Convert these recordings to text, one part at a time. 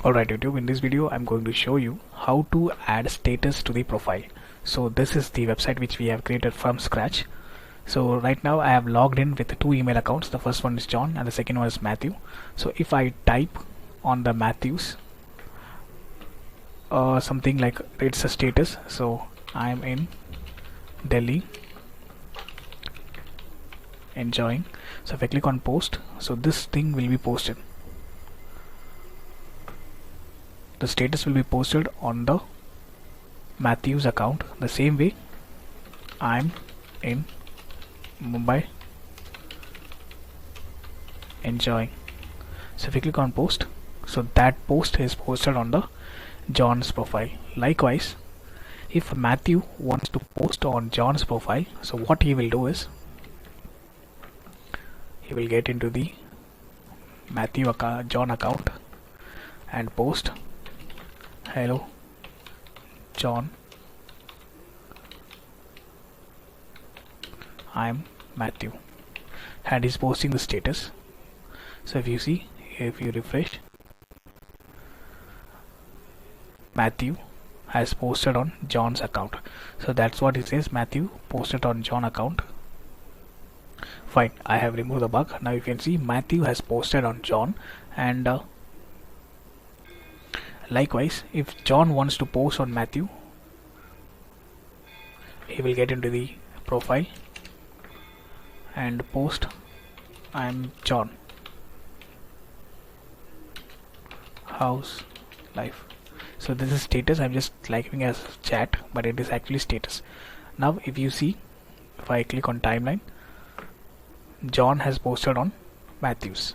Alright YouTube, in this video I'm going to show you how to add status to the profile. So this is the website which we have created from scratch. So right now I have logged in with two email accounts. The first one is John and the second one is Matthew. So if I type on the Matthews something like it's a status, so I'm in Delhi enjoying. So if I click on post, so this thing will be posted. The status will be posted on the Matthews account. The same way, I'm in Mumbai enjoying. So if you click on post, so that post is posted on the John's profile. Likewise, if Matthew wants to post on John's profile, so what he will do is he will get into the John account and post, hello John, I'm Matthew, and he's posting the status. So if you see, if you refresh, Matthew has posted on John's account. So that's what it says, Matthew posted on John account. Fine, I have removed the bug. Now you can see Matthew has posted on John, and likewise, if John wants to post on Matthew, he will get into the profile and post, I'm John, how's life. So this is status. I'm just liking as chat, but it is actually status. Now if you see, if I click on timeline, John has posted on Matthews.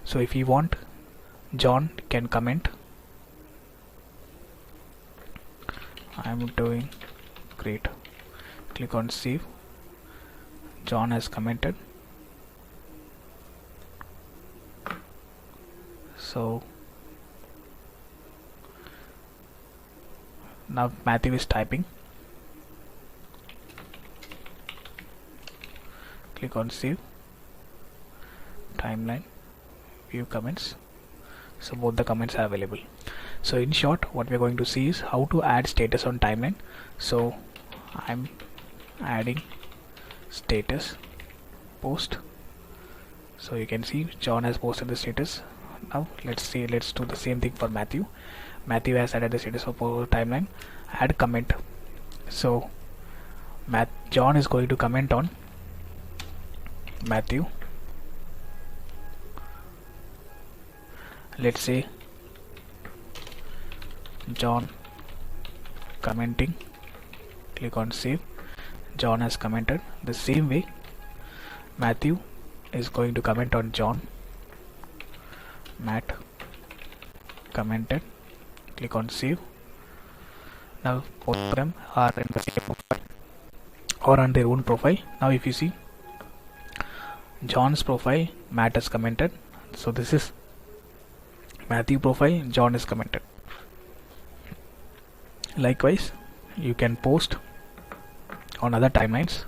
So if you want, John can comment, I'm doing great. Click on save. John has commented. So now Matthew is typing. Click on save. Timeline, view comments. So both the comments are available. So in short, what we're going to see is how to add status on timeline. So I'm adding status post. So you can see John has posted the status. Now let's do the same thing for Matthew. Matthew has added the status of timeline. Add comment. So John is going to comment on Matthew. Let's say John commenting. Click on save. John has commented. The same way, Matthew is going to comment on John. Matt commented. Click on save. Now both of them are in the same profile or on their own profile. Now if you see John's profile, Matt has commented. So this is Matthew profile, John is commented. Likewise, you can post on other timelines.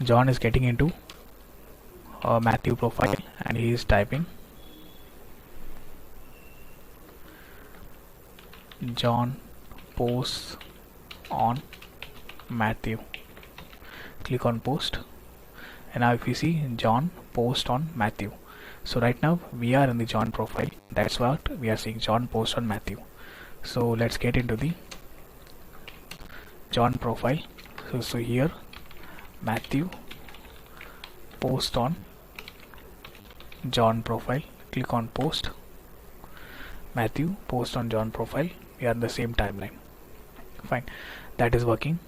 John is getting into Matthew profile and he is typing John posts on Matthew. Click on post, and now if you see John post on Matthew. So right now we are in the John profile. That's what we are seeing, John post on Matthew. So let's get into the John profile. So here Matthew post on John profile. Click on post. Matthew post on John profile. We are in the same timeline. Fine, that is working.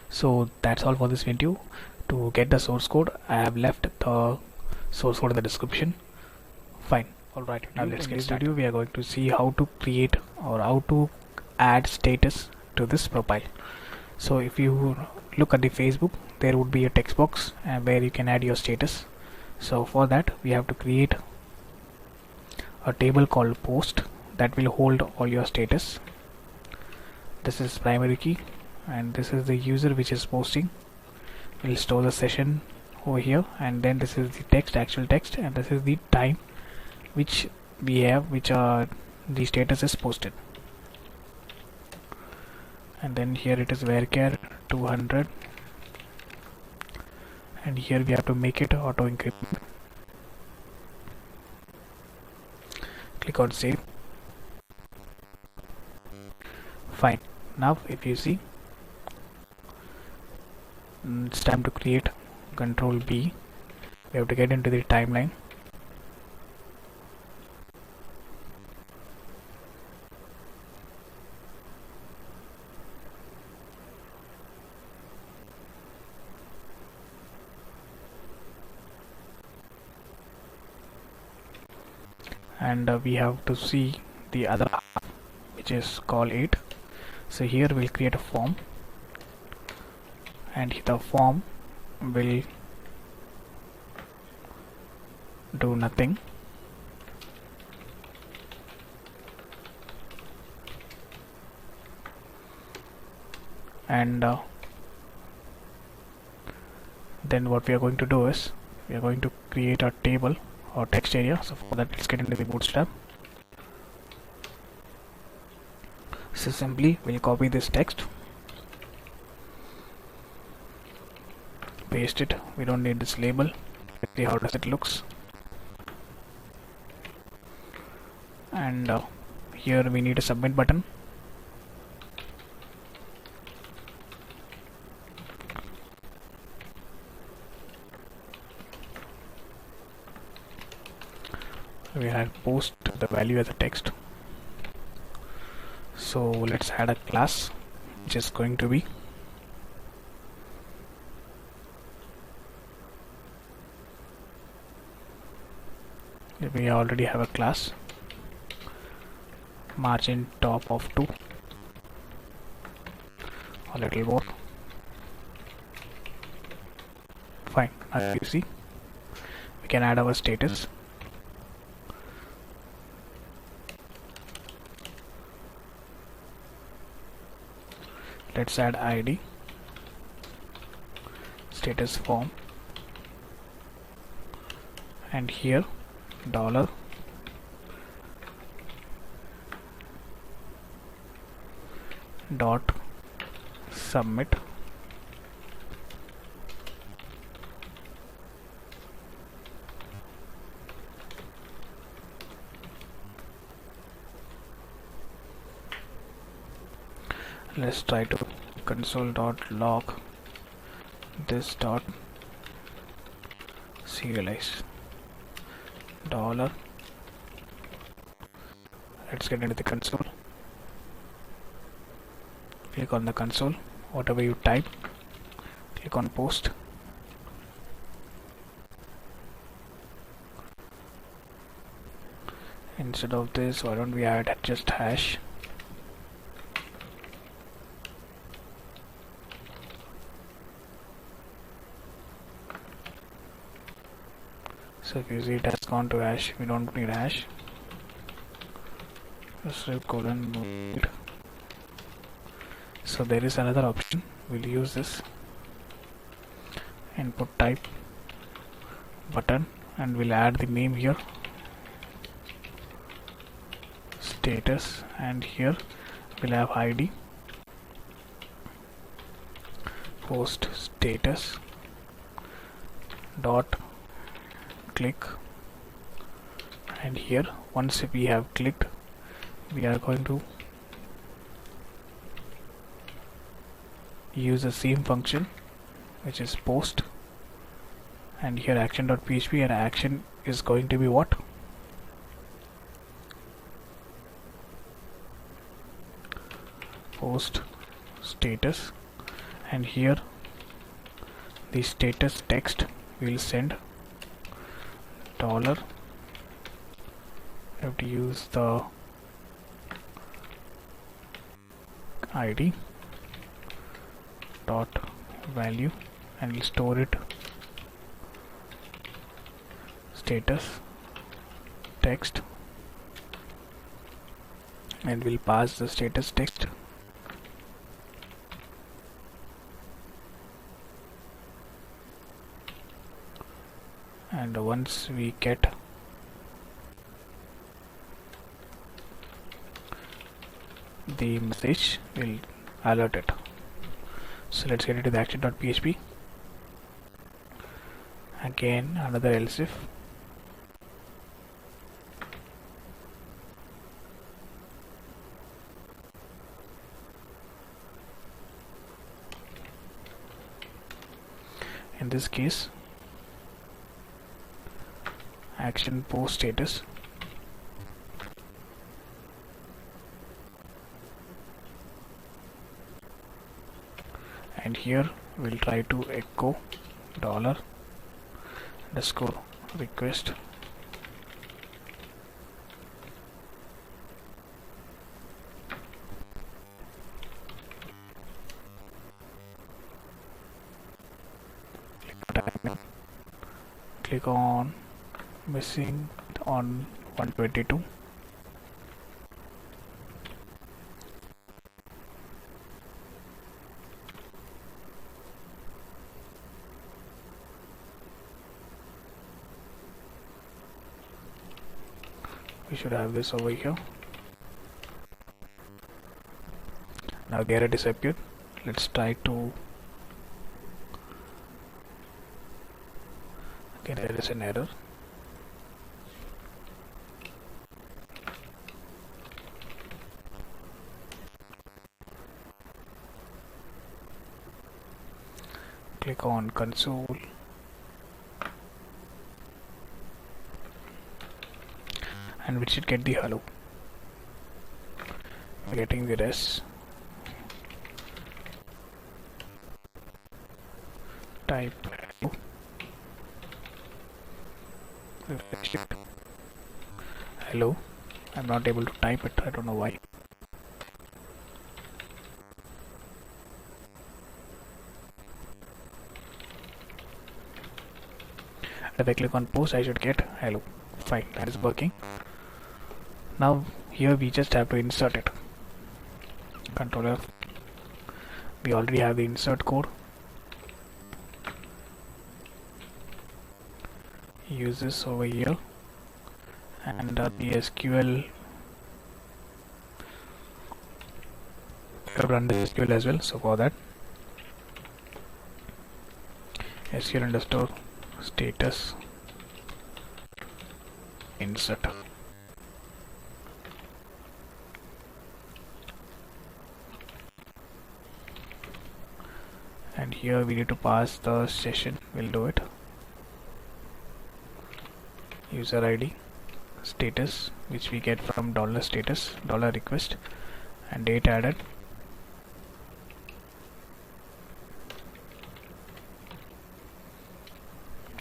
So that's all for this video. To get the source code, I have left the source code in the description. Fine. Alright, now let's get started. In this video we are going to see how to create or how to add status to this profile. So if you look at the Facebook, there would be a text box where you can add your status. So for that we have to create a table called post that will hold all your status. This is primary key and this is the user which is posting. We'll store the session over here, and then this is the text, actual text, and this is the time which we have, which are the status is posted. And then here it is varchar 200, and here we have to make it auto encrypt. Click on save. Fine. Now if you see, it's time to create. Control B. We have to get into the timeline. And we have to see the other half, which is called 8. So here we'll create a form, and the form will do nothing. And then what we are going to do is we are going to create a table or text area. So for that, let's get into the Bootstrap. So simply we'll copy this text, paste it. We don't need this label. Let's see how does it looks. And here we need a submit button. We have post the value as a text. So let's add a class which is going to be we already have a class margin top of 2, a little more. Fine. Now you see we can add our status. Let's add ID, status form, and here dollar dot submit. Let's try to console.log this dot serialize dollar. Let's get into the console. Click on the console, whatever you type, click on post. Instead of this, why don't we add just hash? So if you see it has gone to hash, we don't need hash. Just colon. So there is another option. We'll use this. Input type button, and we'll add the name here, status, and here we'll have ID, post status dot click, and here once we have clicked, we are going to use the same function which is post, and here action.php, and action is going to be what? Post status, and here the status text will send dollar. We have to use the ID dot value, and we'll store it status text, and we'll pass the status text. and once we get the message, we'll alert it. So let's get into the action.php. Again, another else if. In this case, action post status, and here we'll try to echo $_request. Click on missing on 122. We should have this over here. Now the error disappeared. Let's try to. Again, there is an error. Click on console. And we should get the hello. We're getting the res. Type hello. Refresh it. Hello. I'm not able to type it. I don't know why. If I click on post, I should get hello. Fine, that is working. Now here we just have to insert it. Control F. We already have the insert code. Use this over here, and the SQL. Run the SQL as well. So for that, SQL underscore status insert. And here we need to pass the session. We'll do it. User ID, status, which we get from $status, $request, and date added.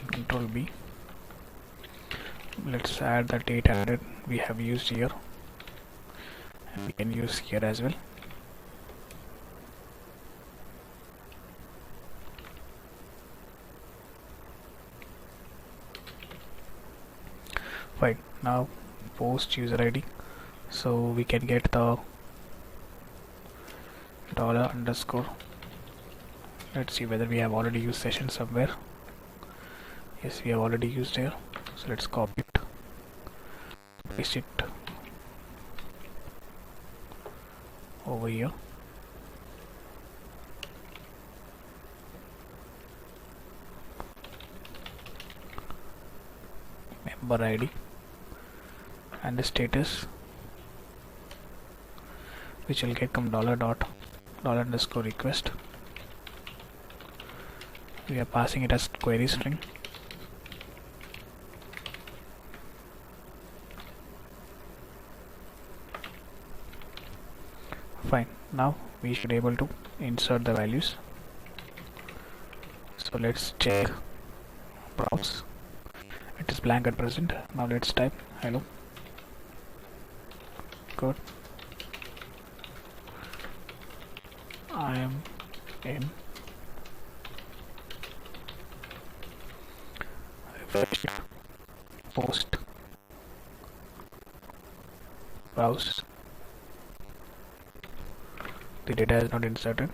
Control B. Let's add the date added we have used here, and we can use here as well. Fine. Now post user ID, so we can get the $_. Let's see whether we have already used session somewhere. Yes, we have already used here. So let's copy it, paste it over here. Member ID and the status, which will get from $_request. We are passing it as query string. Fine. Now we should be able to insert the values. So let's check browse. It is blank at present. Now let's type hello. Good. I am in. Refresh. Post. Browse. The data is not inserted.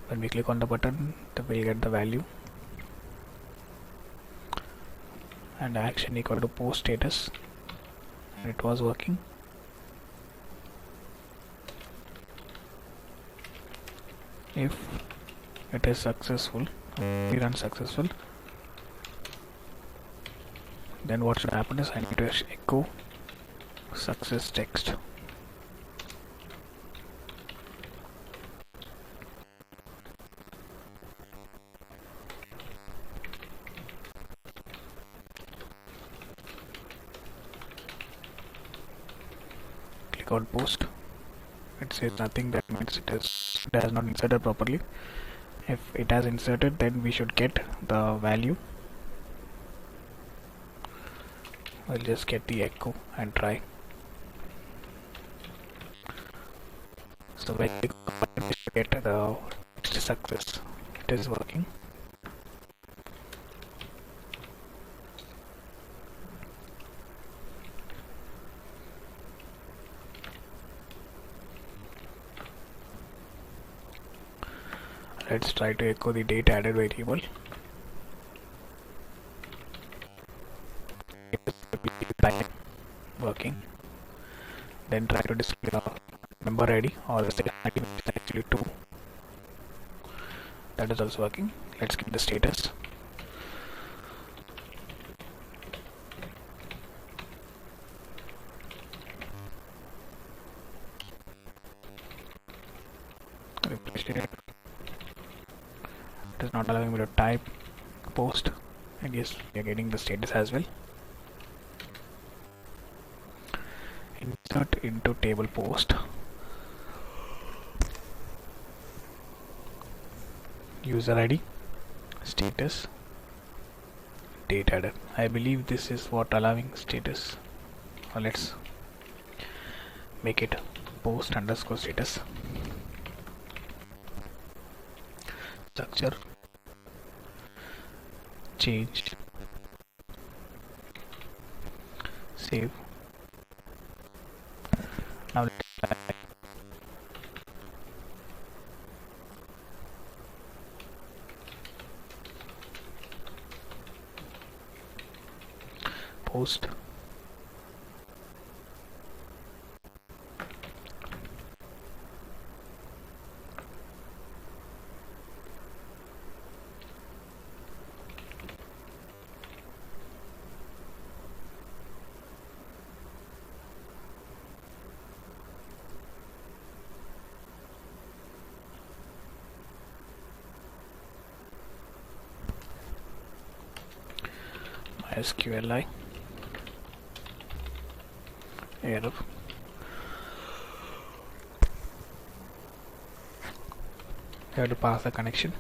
When we click on the button, we'll get the value, and action equal to post status, and it was working. If it is successful, we run successful, then what should happen is I need to echo success text. Click on post. It says nothing, that means it has not inserted properly. If it has inserted, then we should get the value. We'll just get the echo and try. So when we should get the success, it is working. Let's try to echo the date added variable. Working. Then try to display the member ID or the state ID, which is actually 2. That is also working. Let's get the status. It is not allowing me to type post, and yes, we are getting the status as well. Insert into table post. User ID, status, date added. I believe this is what allowing status. Let's make it post underscore status. Structure, change, save. Now let's post. MySQL error. You have to pass the connection.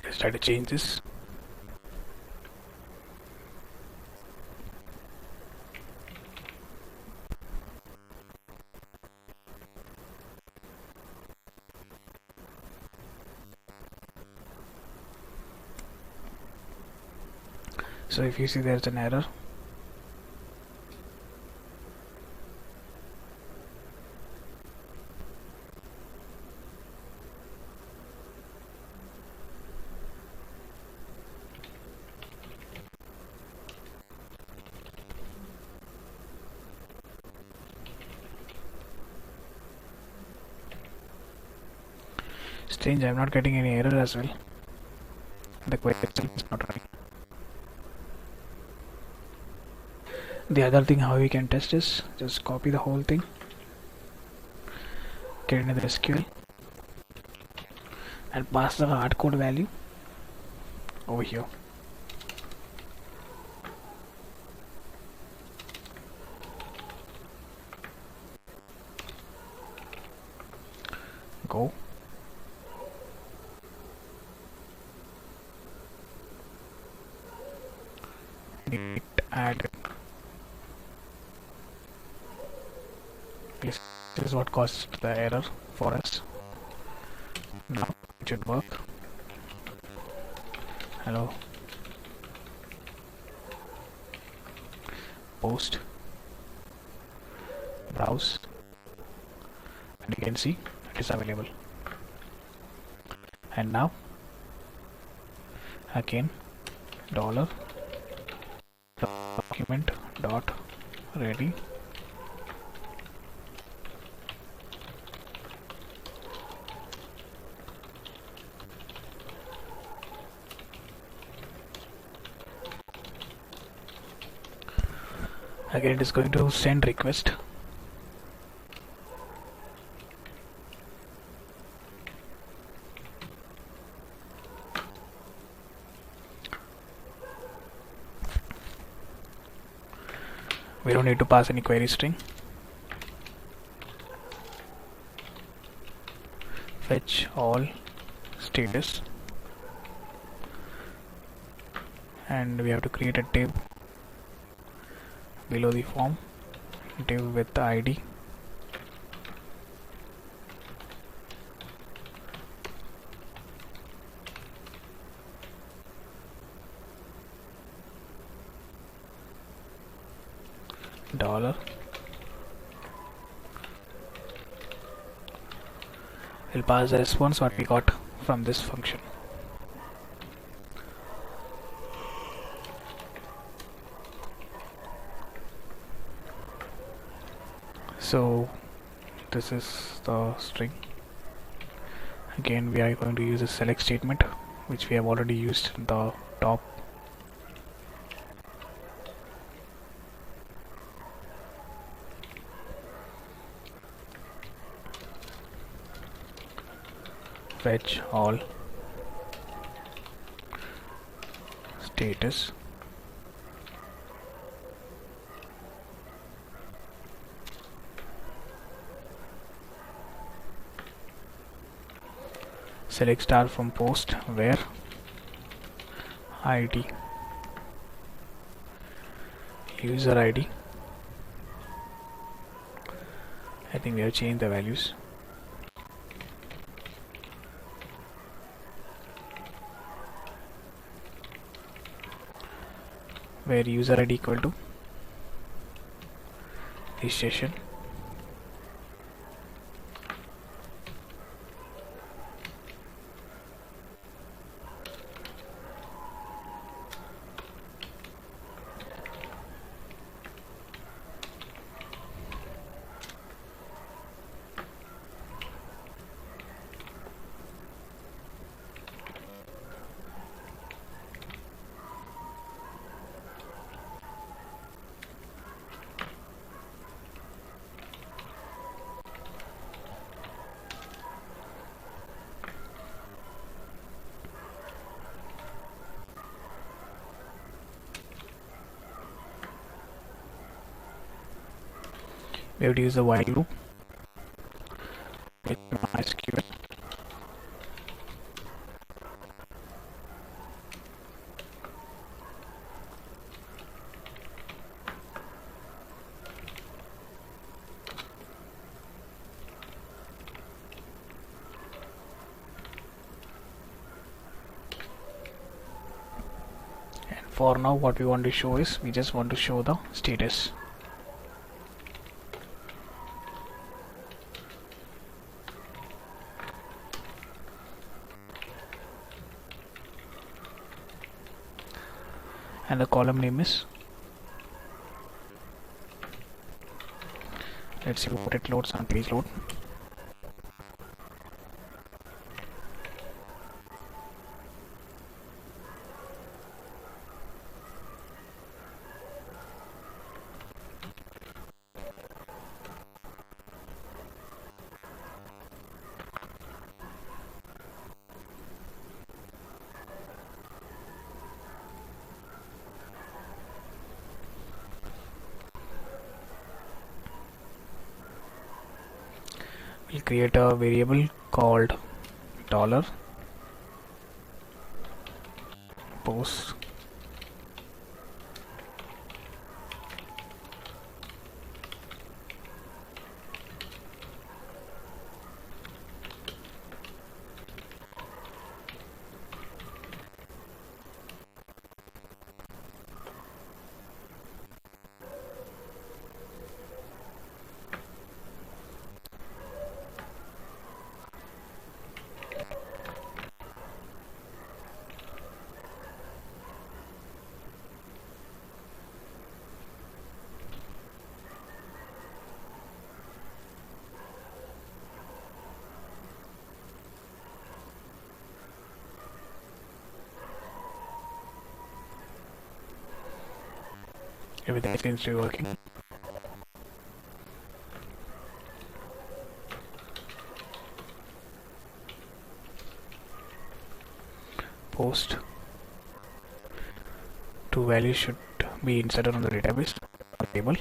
Let's try to change this. So if you see there's an error, strange, I'm not getting any error as well. The query itself is not running. The other thing how we can test is just copy the whole thing, get into the SQL and pass the hardcode value over here. go. Git add. This is what caused the error for us. Now it should work. Hello. Post. Browse. And you can see it is available. And now again dollar document dot ready. Again it is going to send request. We don't need to pass any query string. Fetch all status, and we have to create a div below the form, div with the ID. Dollar. We'll pass the response what we got from this function. So this is the string. Again we are going to use a select statement, which we have already used in the top. Fetch all status, select star from post where ID, user ID. I think we have changed the values. Where user ID equal to registration. We have to use the while loop with MySQL. And for now what we want to show is, we just want to show the status. And the column name is, let's see what it loads on page load. we'll create a variable called dollar post everything seems to be working. Post two values should be inserted on the database table,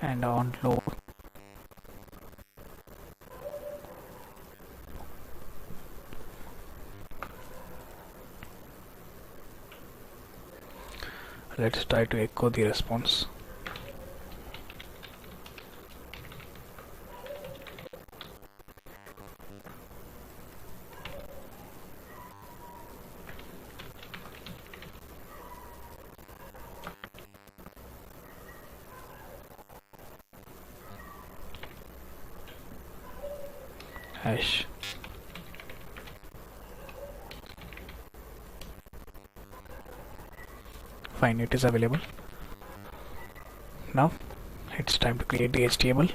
and on load let's try to echo the response. Hash fine, it is available. Now it's time to create the HTML.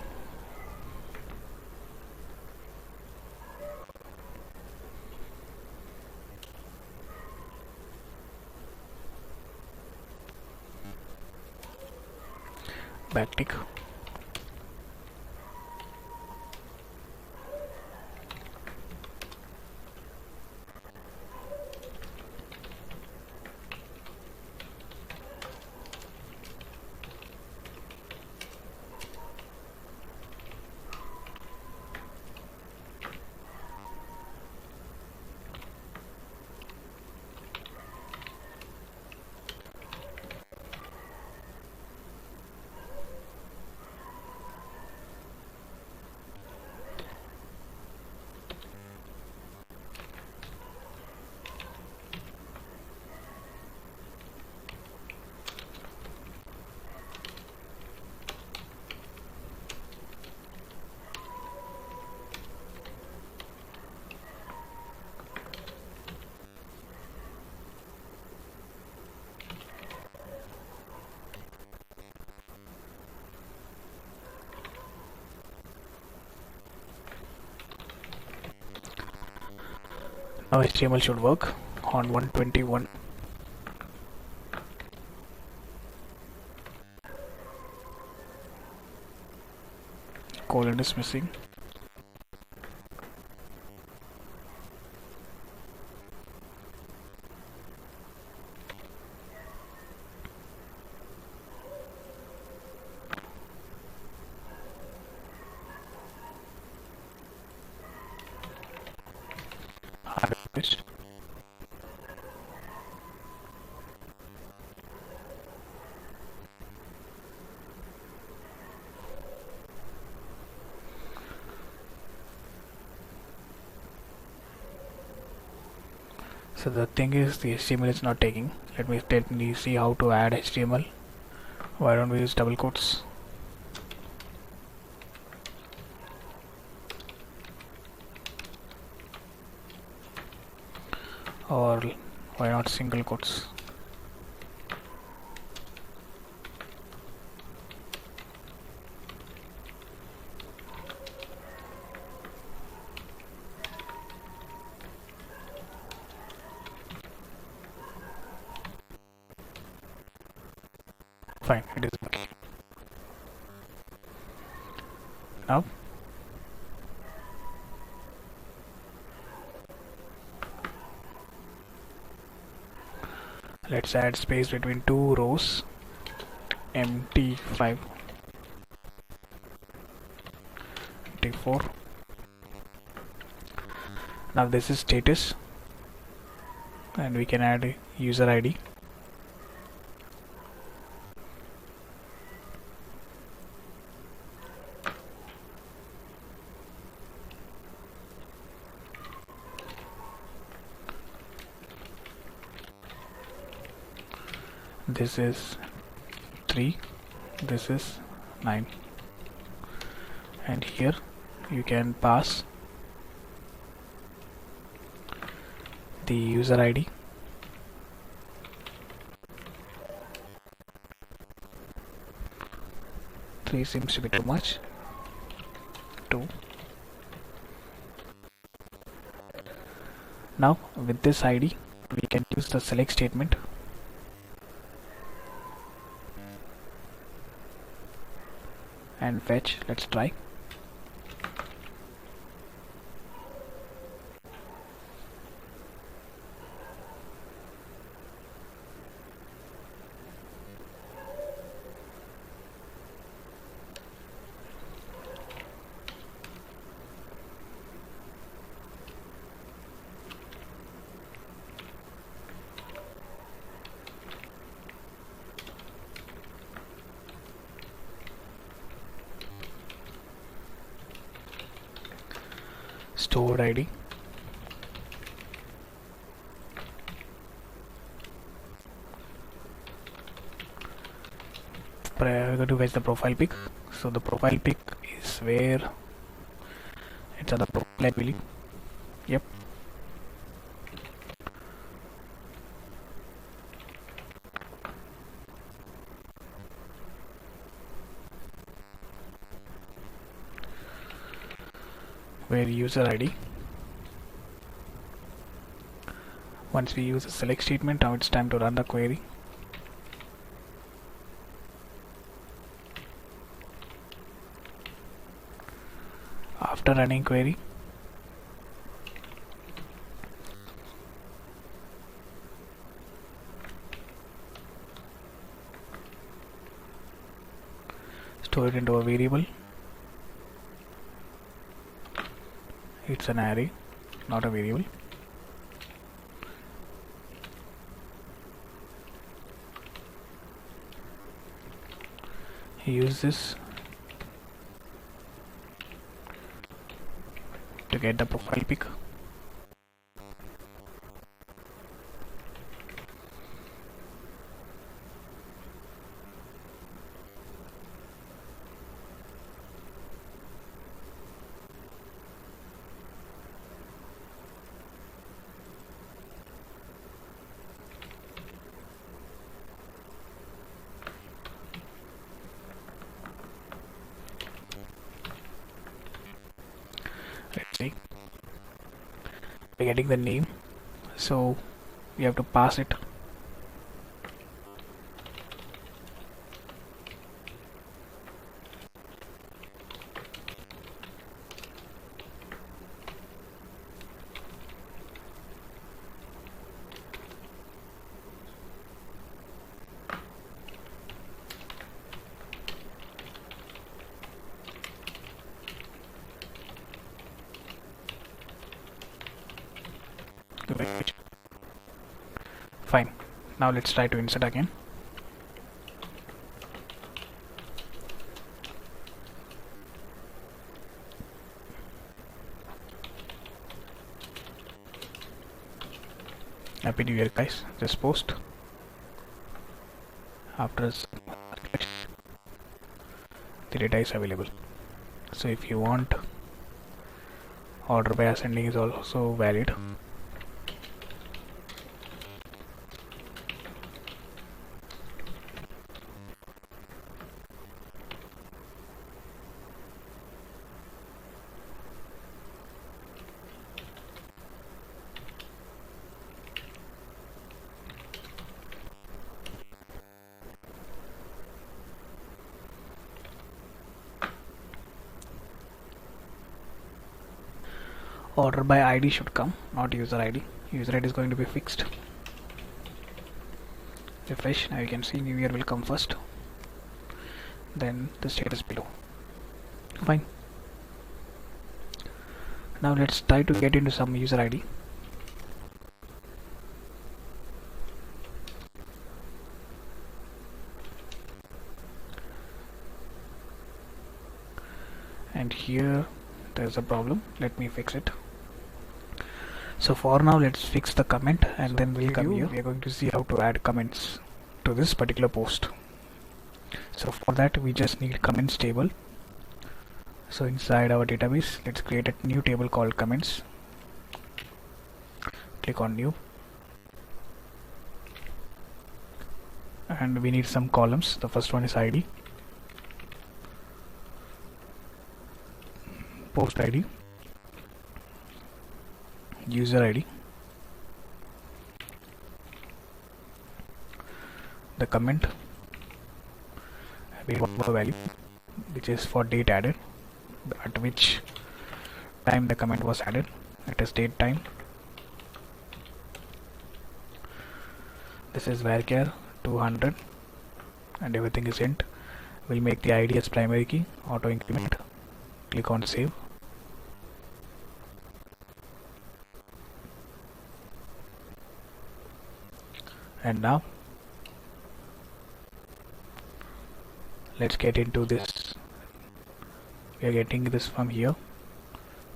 Backtick. Now HTML should work on 121. Colon is missing. Harvest. So the thing is, the HTML is not taking. Let me see how to add HTML. Why don't we use double quotes? Or why not single quotes? Fine, it is okay. Now let's add space between two rows. Empty 5. 24. Now this is status, and we can add a user ID. This is 3, this is 9, and here you can pass the user ID, three seems to be too much, 2. Now with this ID we can use the select statement and fetch. Let's try. Stored ID, we're going to fetch the profile pic. So the profile pic is where it's on the profile, I believe. Yep. Where user ID. Once we use a select statement, now it's time to run the query. After running query, store it into a variable. It's an array, not a variable. Use this to get the profile pic. Let's see, we're getting the name, so we have to pass it. Fine. Now let's try to insert again. Happy New Year, guys. This post after the data is available. So if you want, order by ascending is also valid. Order by ID should come, not user ID. User ID is going to be fixed. Refresh. Now you can see New Year will come first, then the status below. Fine. Now let's try to get into some user ID. And here there's a problem. Let me fix it. So for now, let's fix the comment, and then we'll come here. We are going to see how to add comments to this particular post. So for that, we just need comments table. So inside our database, let's create a new table called comments. Click on new, and we need some columns. The first one is ID, post ID, user ID, the comment. We want a value which is for date added, at which time the comment was added. It is date time. This is varchar 200 and everything is int. We'll make the ID as primary key, auto increment. Click on save. And now let's get into this. We are getting this from here.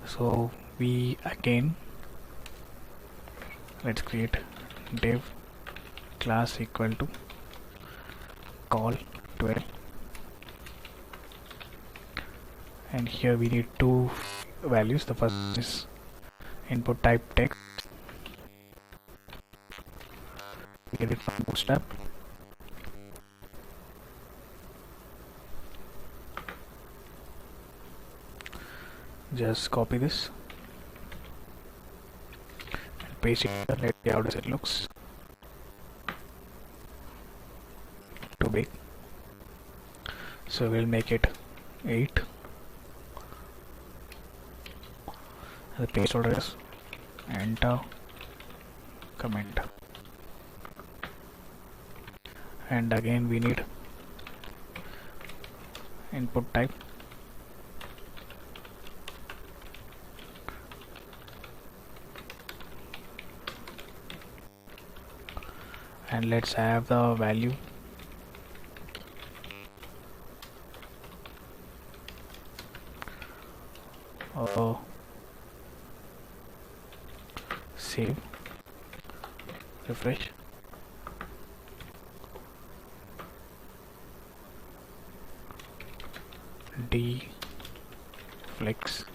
So we again, let's create div class equal to call 12, and here we need two values. The first is input type text. Get it from Bootstrap. Just copy this and paste it. Let's see how does it looks. Too big, so we'll make it 8. The paste order is enter comment, and again we need input type. And let's have the value save, refresh. Flex.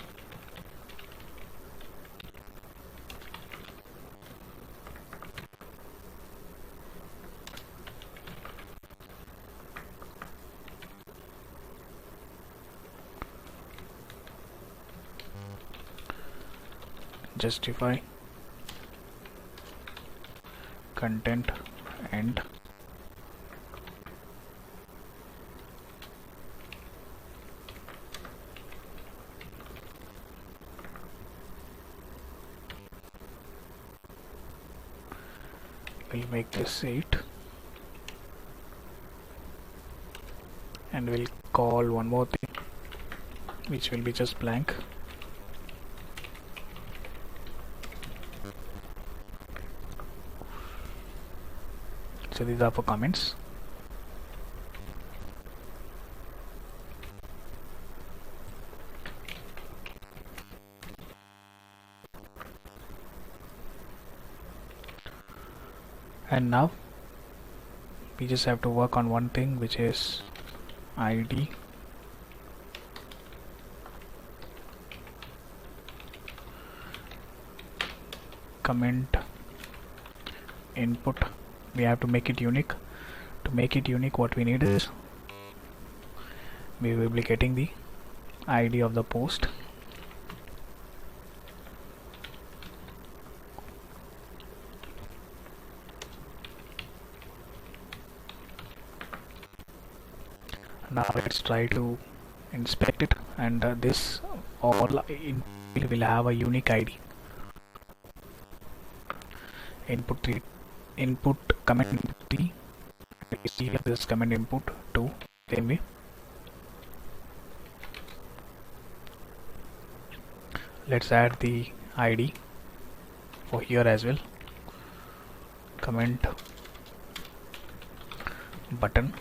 Justify, content, end. We'll make this 8, and we'll call one more thing which will be just blank. So these are for comments. And now we just have to work on one thing, which is ID comment input. We have to make it unique. To make it unique, what we need is we will be getting the ID of the post, now let's try to inspect it, and this all will have a unique ID. Input comment 3. We see this comment input 2. Same way. let's add the ID for here as well. Comment button,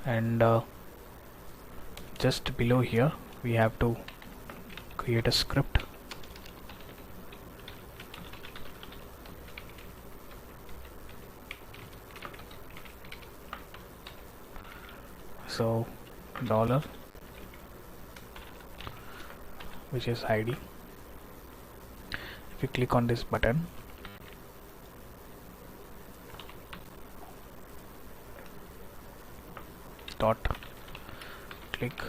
and just below here we have to create a script. So dollar, which is ID. If you click on this button, dot click,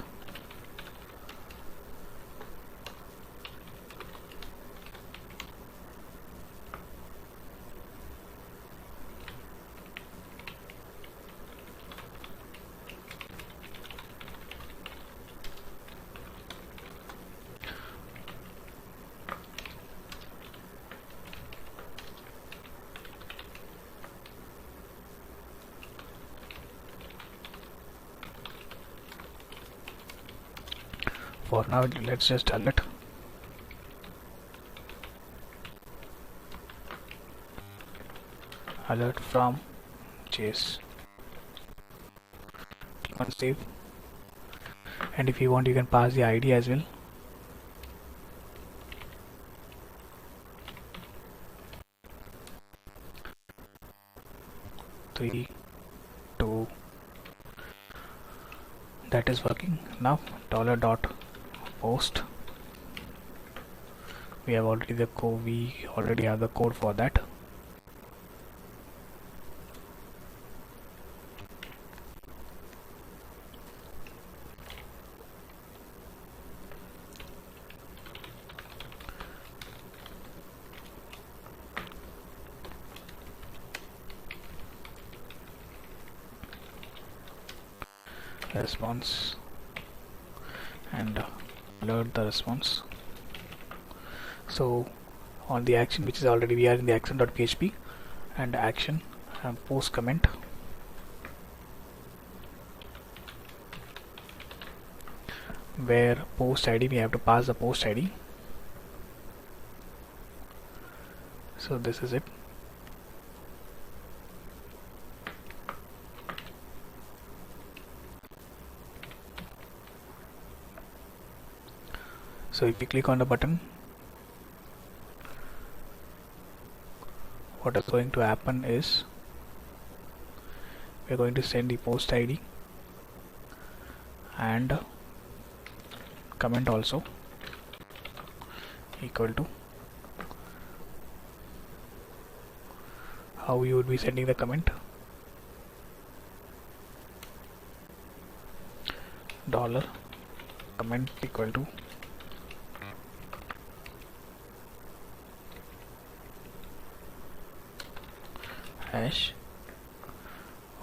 for now let's just alert. Alert from Chase. Click on save, and if you want you can pass the ID as well. Three, two. That is working now. Dollar dot post. We already have the code for that. Response, and alert the response. So on the action, which is already, we are in the action.php, and action and post comment, where post ID we have to pass the post ID. So this is it. So if you click on the button, what is going to happen is we are going to send the post ID and comment also equal to. How you would be sending the comment? Dollar comment equal to hash,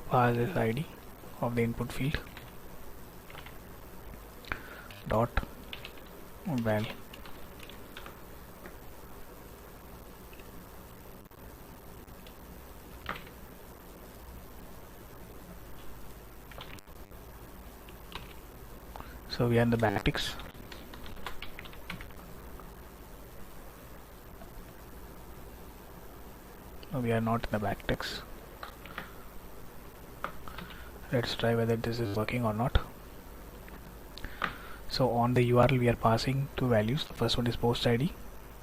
pass this ID of the input field, dot val. So we are in the backticks. No, we are not in the backticks. Let's try whether this is working or not. So on the URL we are passing two values. The first one is post ID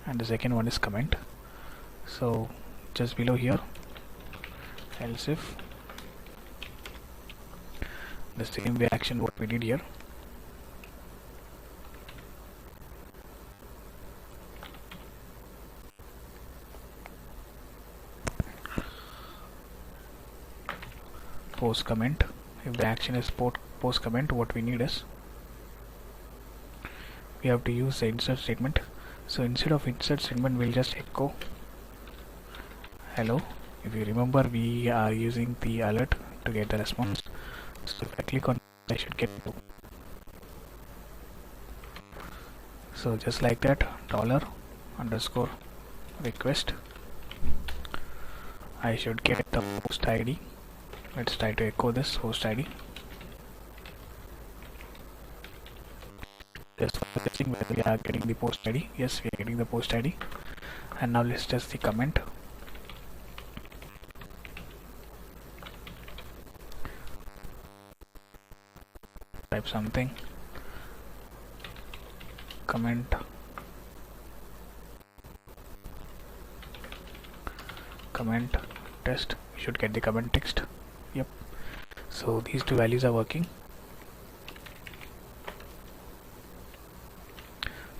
and the second one is comment. So just below here, else if, the same way action what we did here. Post comment. If the action is post comment, what we need is we have to use the insert statement. So instead of insert statement, we'll just echo hello. If you remember, we are using the alert to get the response. So if I click on, I should get hello. So just like that, dollar underscore request, I should get the post ID. Let's try to echo this host ID. just for testing whether we are getting the post ID. Yes, we are getting the post ID. And now let's test the comment. Type something, comment test. We should get the comment text. Yep. So these two values are working.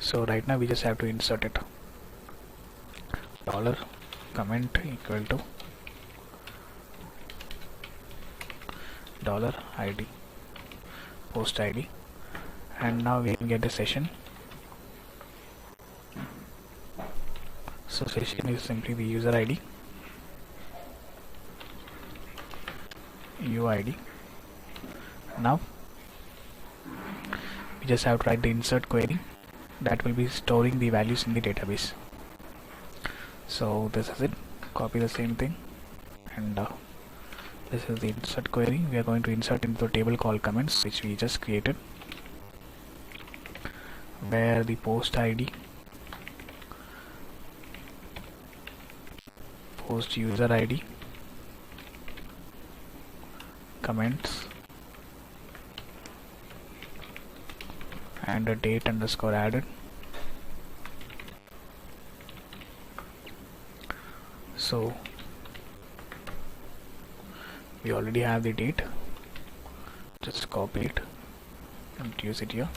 So right now we just have to insert it. Dollar comment equal to dollar ID, post ID, and now we can get the session. So session is simply the user ID, UID. Now we just have to write the insert query that will be storing the values in the database. So this is it. Copy the same thing, and this is the insert query. We are going to insert into a table called comments, which we just created, where the post ID, post user ID, comments, and a date underscore added. So we already have the date, just copy it and use it here.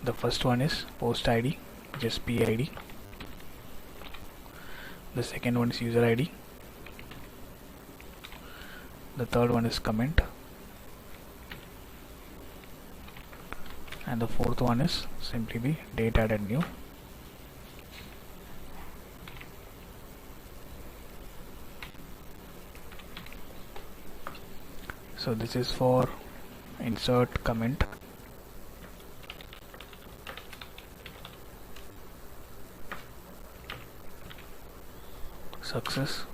The first one is post ID, just PID. The second one is user ID. The third one is comment, and the fourth one is simply the date added new. So this is for insert comment. Success,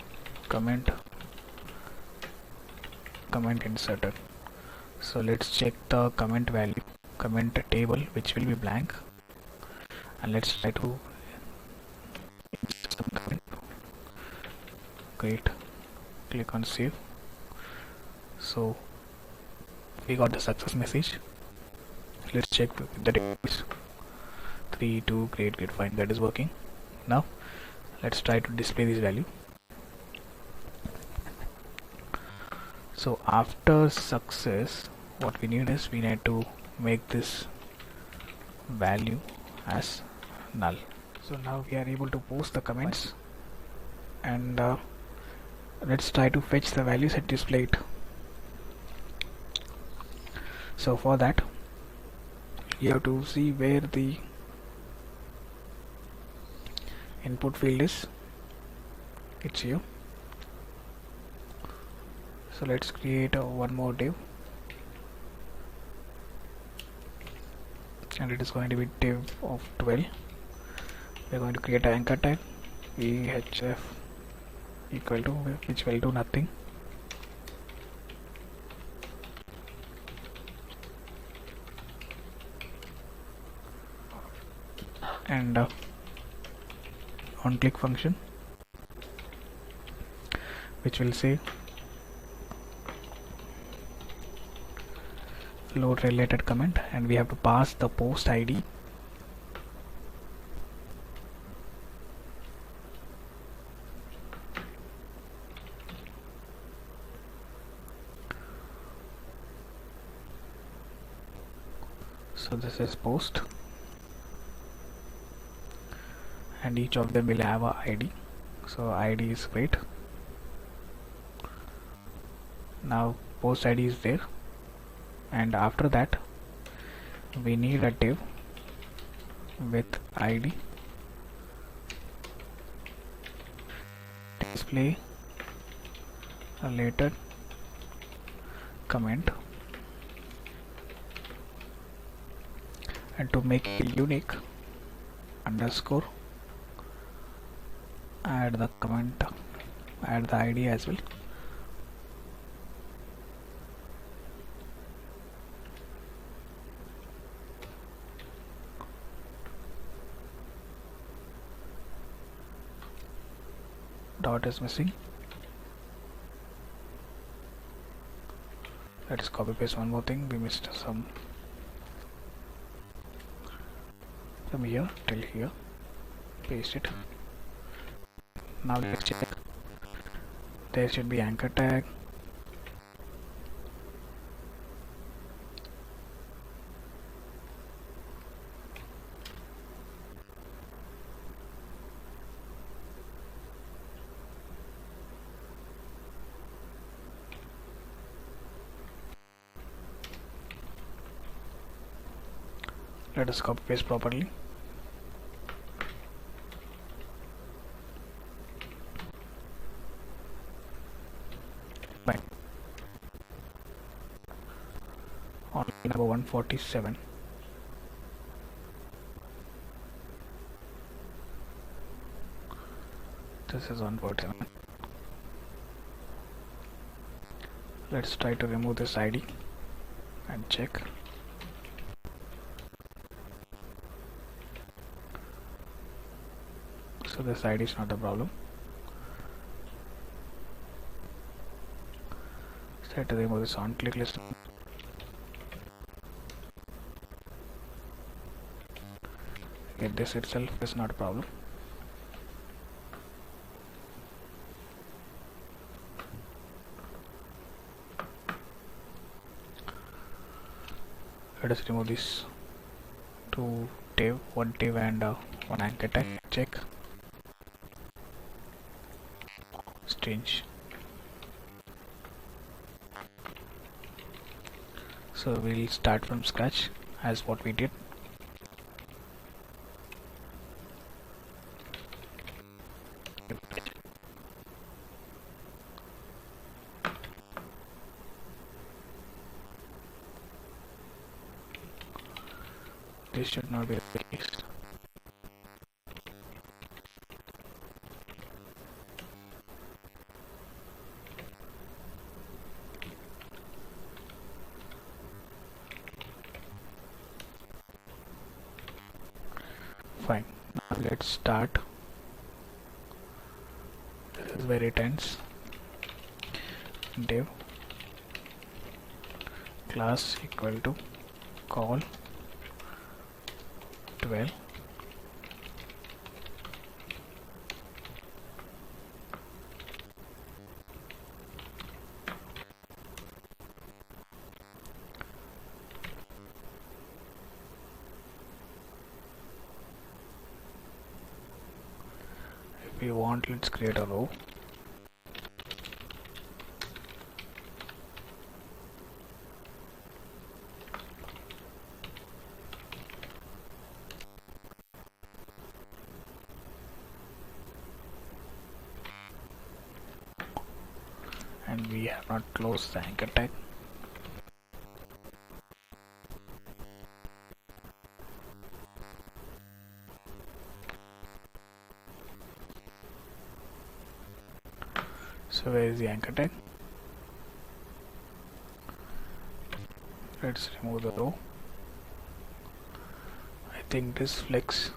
comment inserted. So let's check the comment value, comment table, which will be blank, and let's try to insert some comment. Great, click on save. So we got the success message. Let's check the database. 3, 2, great, fine, that is working. Now let's try to display this value. So after success, what we need is we need to make this value as null. So now we are able to post the comments, and let's try to fetch the values and display it. So for that, you have to see where the input field is. It's here. So let's create one more div, and it is going to be div of 12. We're going to create an anchor tag, VHF equal to, which will do nothing. And on click function, which will say load related comment, and we have to pass the post ID. So this is post, and each of them will have a ID. So ID is great. Now post ID is there, and after that we need a div with ID, display related comment, and to make it unique, underscore add the comment, add the ID as well. dot is missing. Let's copy paste one more thing. We missed some from here till here. Paste it. Now let's check. There should be anchor tag. Let us copy paste properly. Fine. On line number 147. This is 147. Let's try to remove this ID and check. So this ID is not a problem. Try to remove this on click list. Okay, this itself is not a problem. Let us remove this two div, one div and one anchor tag. Check. Strange. So we'll start from scratch as what we did. This should not be the case. Fine. Now let's start. This is very tense. Div class equal to call 12 if we want, let's create a row. And we have not closed the anchor tag. So where is the anchor tag? Let's remove the row. I think this flex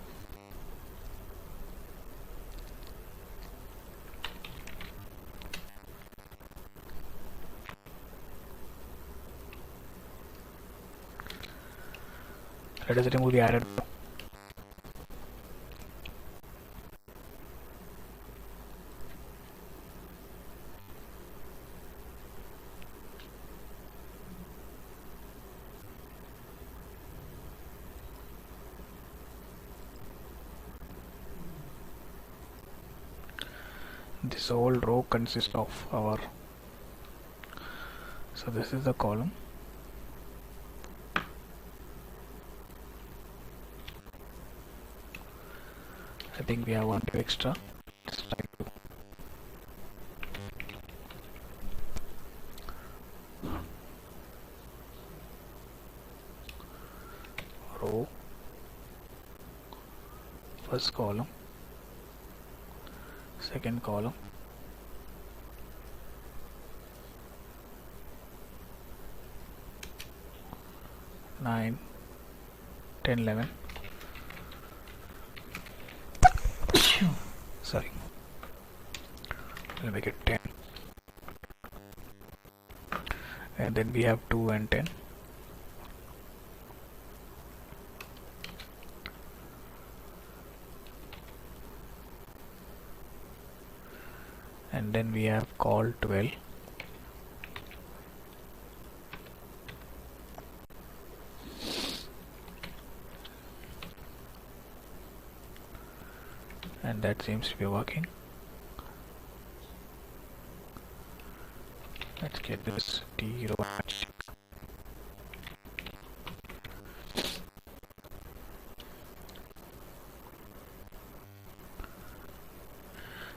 let us remove the added row. This whole row consists of our, so this is the column, I think we have one extra. Let's try to row, first column, second column, nine, 10, 11. Sorry. we'll make it 10, and then we have 2 and 10. And then we have call 12, and that seems to be working. Let's get this T row.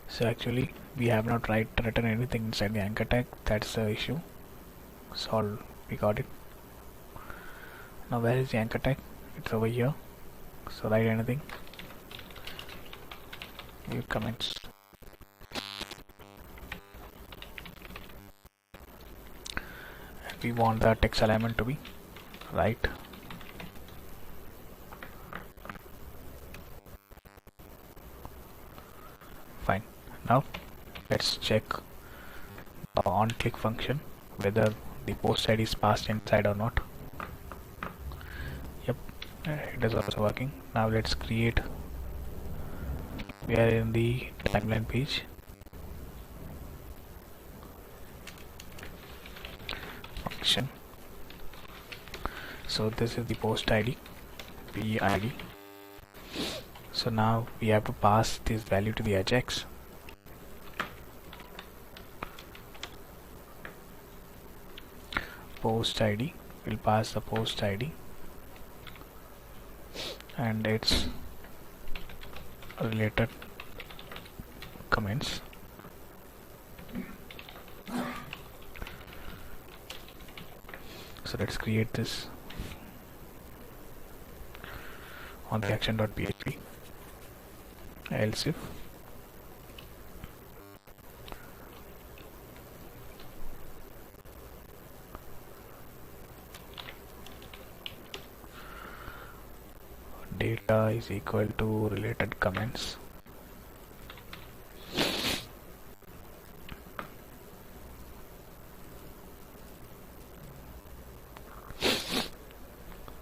So actually we have not written anything inside the anchor tag. That's the issue. Solved. We got it. Now where is the anchor tag? It's over here. So write anything. Leave comments. And we want the text alignment to be right. Fine. Now let's check the onClick function whether the post ID is passed inside or not. Yep, it is also working. Now let's create. We are in the timeline page. Function. So this is the post ID, PID. So now we have to pass this value to the Ajax. Post ID, we'll pass the post ID and its related comments. So let's create this on the action.php. Else if data is equal to related comments,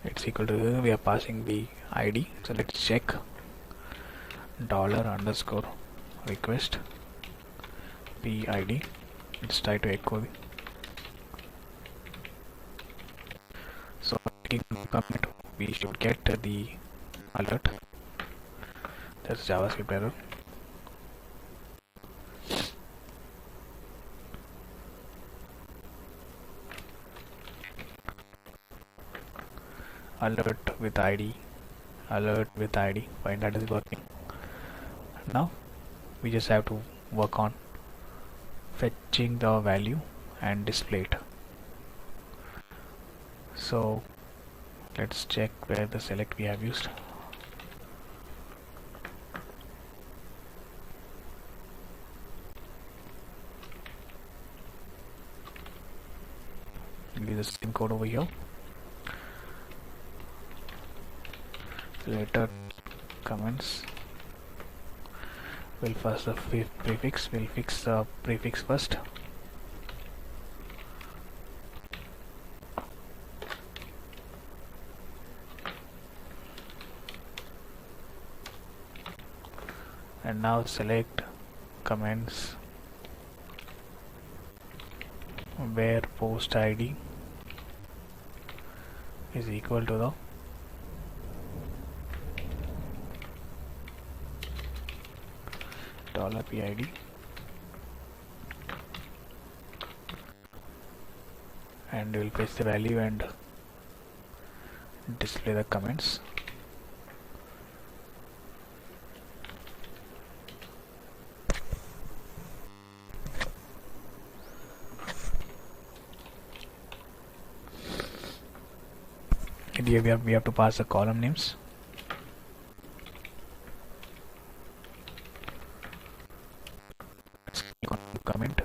it's equal to, we are passing the ID. So let's check $_request PID. Let's try to echo. So clicking comment, we should get the alert. That's JavaScript error. Alert with ID, alert with ID. Fine, that is working. Now we just have to work on fetching the value and display it. So let's check where the select we have used. Use the same code over here. Later comments. We'll first the prefix. We'll fix the prefix first. And now select comments where post ID is equal to the $PID and we'll paste the value and display the comments. And here we have to pass the column names. Comment.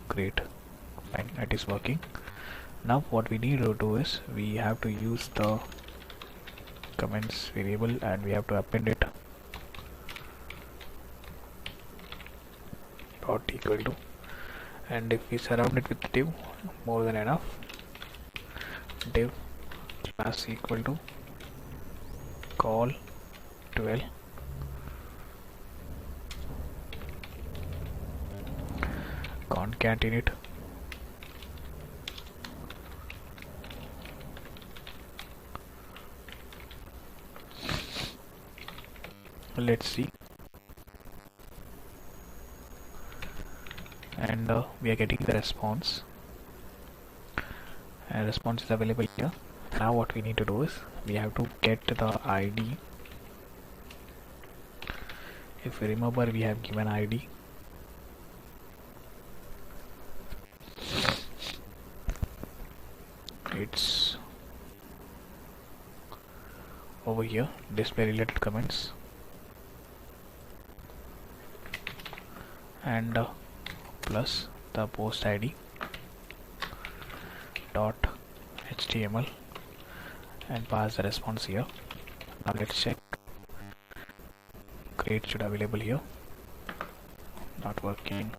Great, fine, it is working. Now what we need to do is we have to use the comments variable and we have to append it dot equal to, and if we surround it with div, more than enough, div class equal to call 12 concatenate let's see, and we are getting the response, and response is available here. Now what we need to do is we have to get the ID. If you remember, we have given ID, it's over here, display related comments, and plus the post ID dot html, and pass the response here. Now let's check. Create should available here. Not working.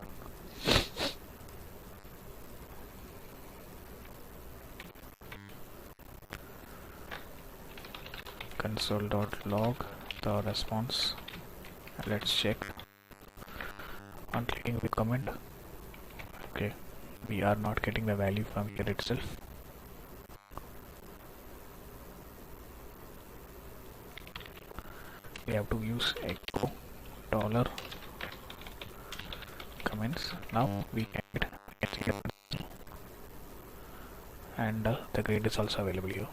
Console.log the response. Let's check. On clicking with comment, okay, we are not getting the value from here itself. We have to use echo dollar comments. Now we can see it, and the grade is also available here.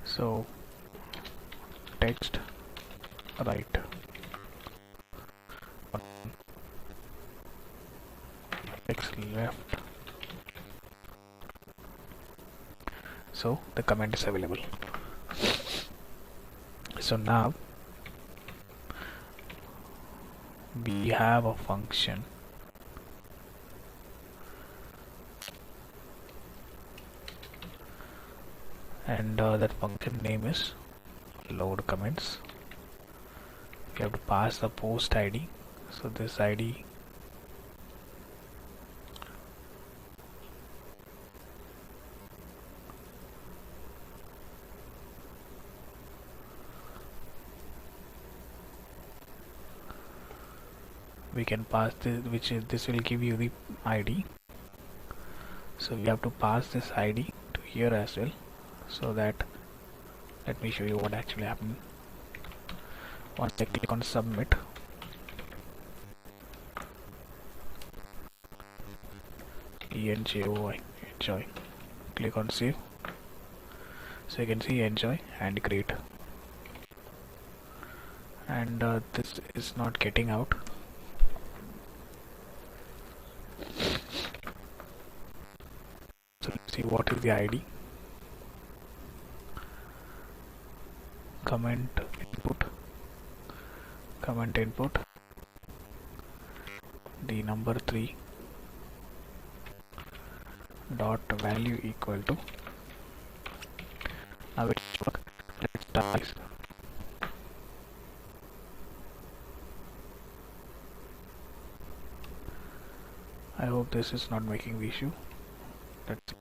So text right, text left, so the comment is available. So now we have a function and that function name is load comments. We have to pass the post ID, so this ID we can pass this, which is this will give you the ID, so we have to pass this ID to here as well, so that let me show you what actually happened. Once I click on submit, enjoy, click on save, so you can see enjoy and create, and this is not getting out. So let's see what is the ID. Comment input, the number 3 dot value equal to, now it should work. Let's try this. I hope this is not making the issue. Let's see.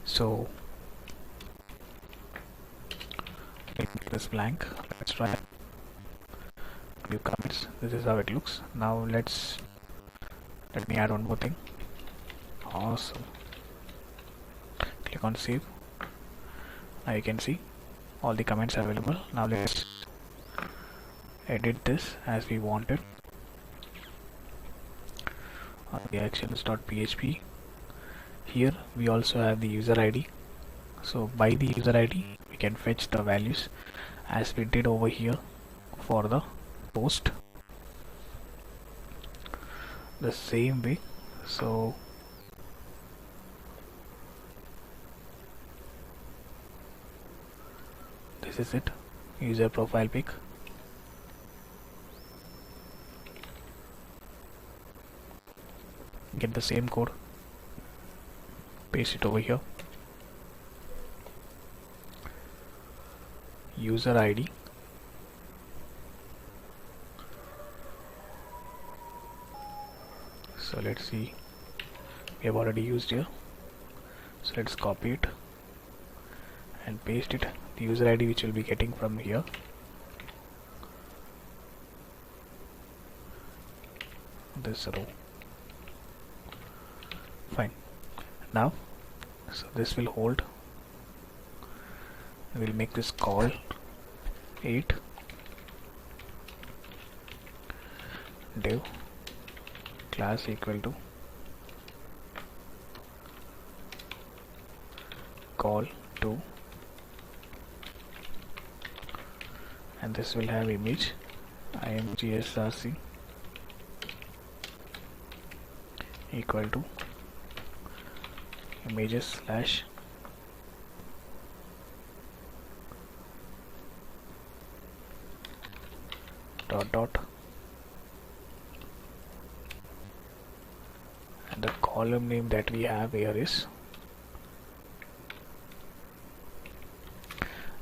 So make this blank. Let's try view comments. This is how it looks. Now let me add one more thing. Awesome. Click on save. Now you can see all the comments are available. Now let's edit this as we want it. On the actions.php, here we also have the user ID, so by the user ID we can fetch the values as we did over here for the post, the same way. So this is it, user profile pic. Get the same code, paste it over here, user ID, so let's see, we have already used here, so let's copy it and paste it, the user ID which we'll be getting from here. This row. Fine. Now, so this will hold. We'll make this call 8 div class equal to call 2, and this will have image imgsrc equal to images slash dot dot, and the column name that we have here is,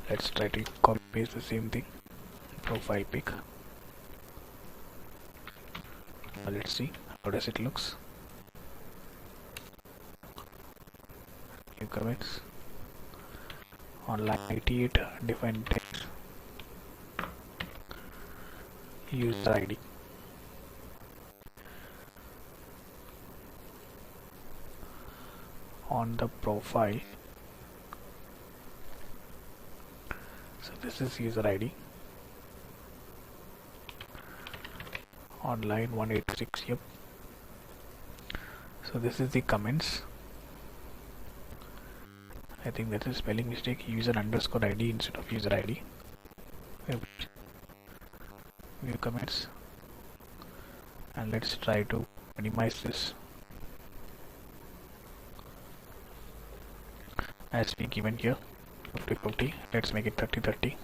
let's try to copy paste the same thing, profile pic. Now let's see how does it looks. New comments on line 88, define text user ID. On the profile, so this is user ID. On line 186, yep. So this is the comments. I think that's a spelling mistake, user underscore ID instead of user ID. View comments, and let's try to minimize this as we given here, 50-50. Let's make it 30-30.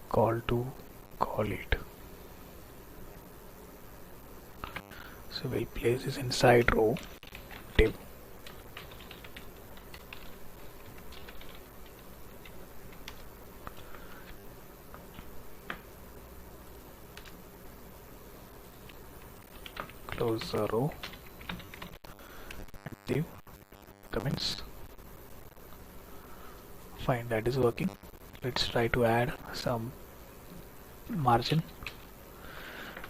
Call to call 8. So we'll place this inside row div. Close the row, div comments. Fine, that is working. Let's try to add some margin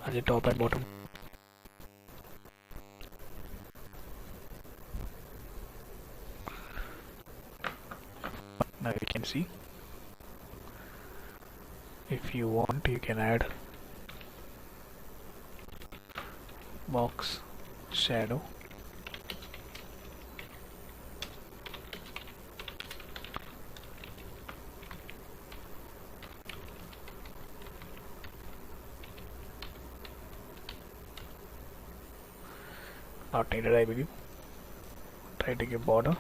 at the top and bottom. Now you can see, if you want you can add box shadow, not needed I believe. Try to give border.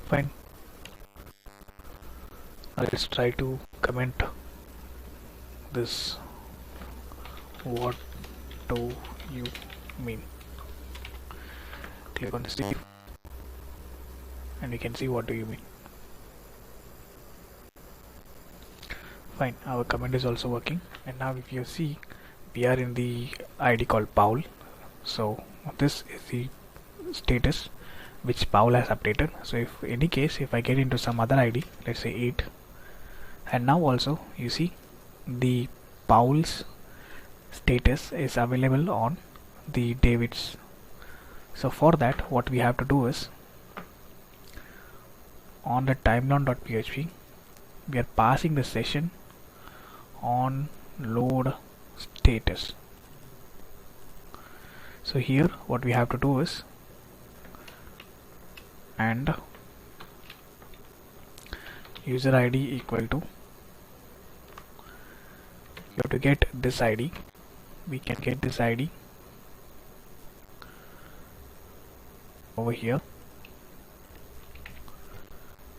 Fine. Now let's try to comment this. What do you mean? Click on Steve and we can see what do you mean. Fine, our comment is also working, and now if you see, we are in the ID called Paul. So this is the status which Paul has updated. So if any case, if I get into some other ID, let's say 8, and now also you see the Paul's status is available on the David's So for that, what we have to do is, on the timeline.php, we are passing the session on load status. So here what we have to do is, and user ID equal to, you have to get this ID. We can get this ID over here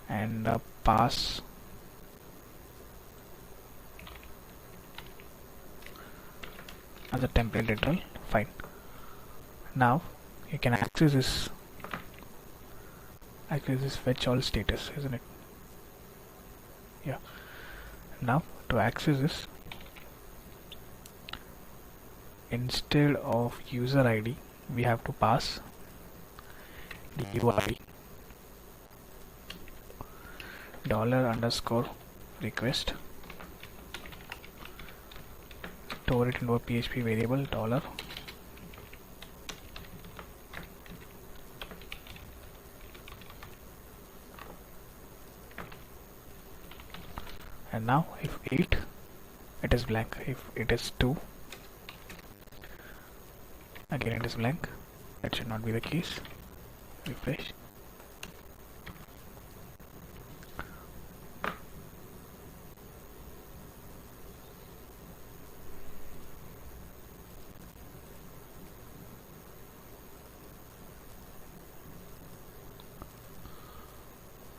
and pass as a template literal. Fine. Now you can access this fetch all status, isn't it? Yeah. Now to access this, instead of user ID, we have to pass the UID $_request, store it into a PHP variable $, and now if 8, it is blank. If it is 2, again it is blank. That should not be the case. Refresh.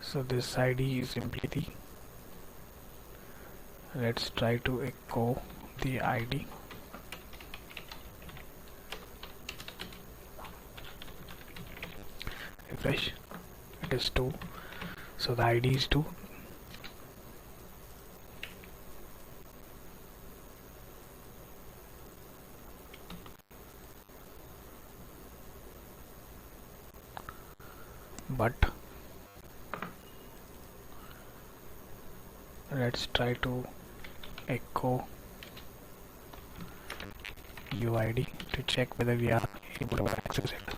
So this ID is simply the, let's try to echo the ID. Refresh. It is 2, so the ID is 2. But let's try to echo UID to check whether we are able to access it.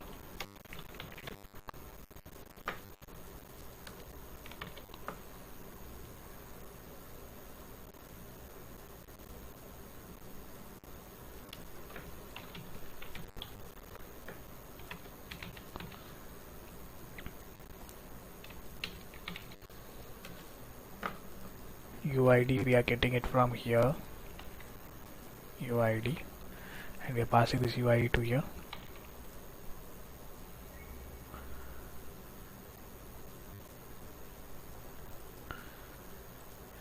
UID, we are getting it from here, UID, and we are passing this UID to here.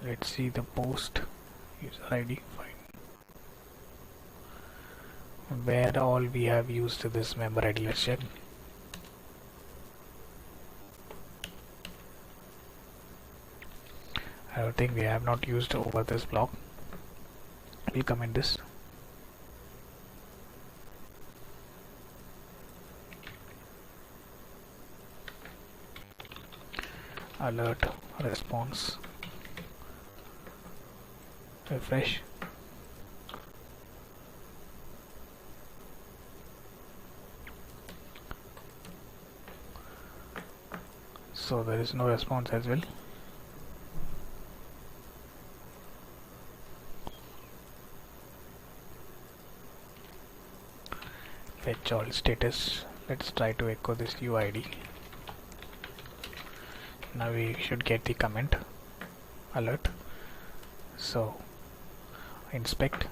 Let's see the post user ID. Fine. Where all we have used this member ID, let's check. I don't think we have not used over this block. We'll comment this. Alert response. Refresh. So there is no response as well. Fetch all status. Let's try to echo this UID. Now we should get the comment alert. So inspect.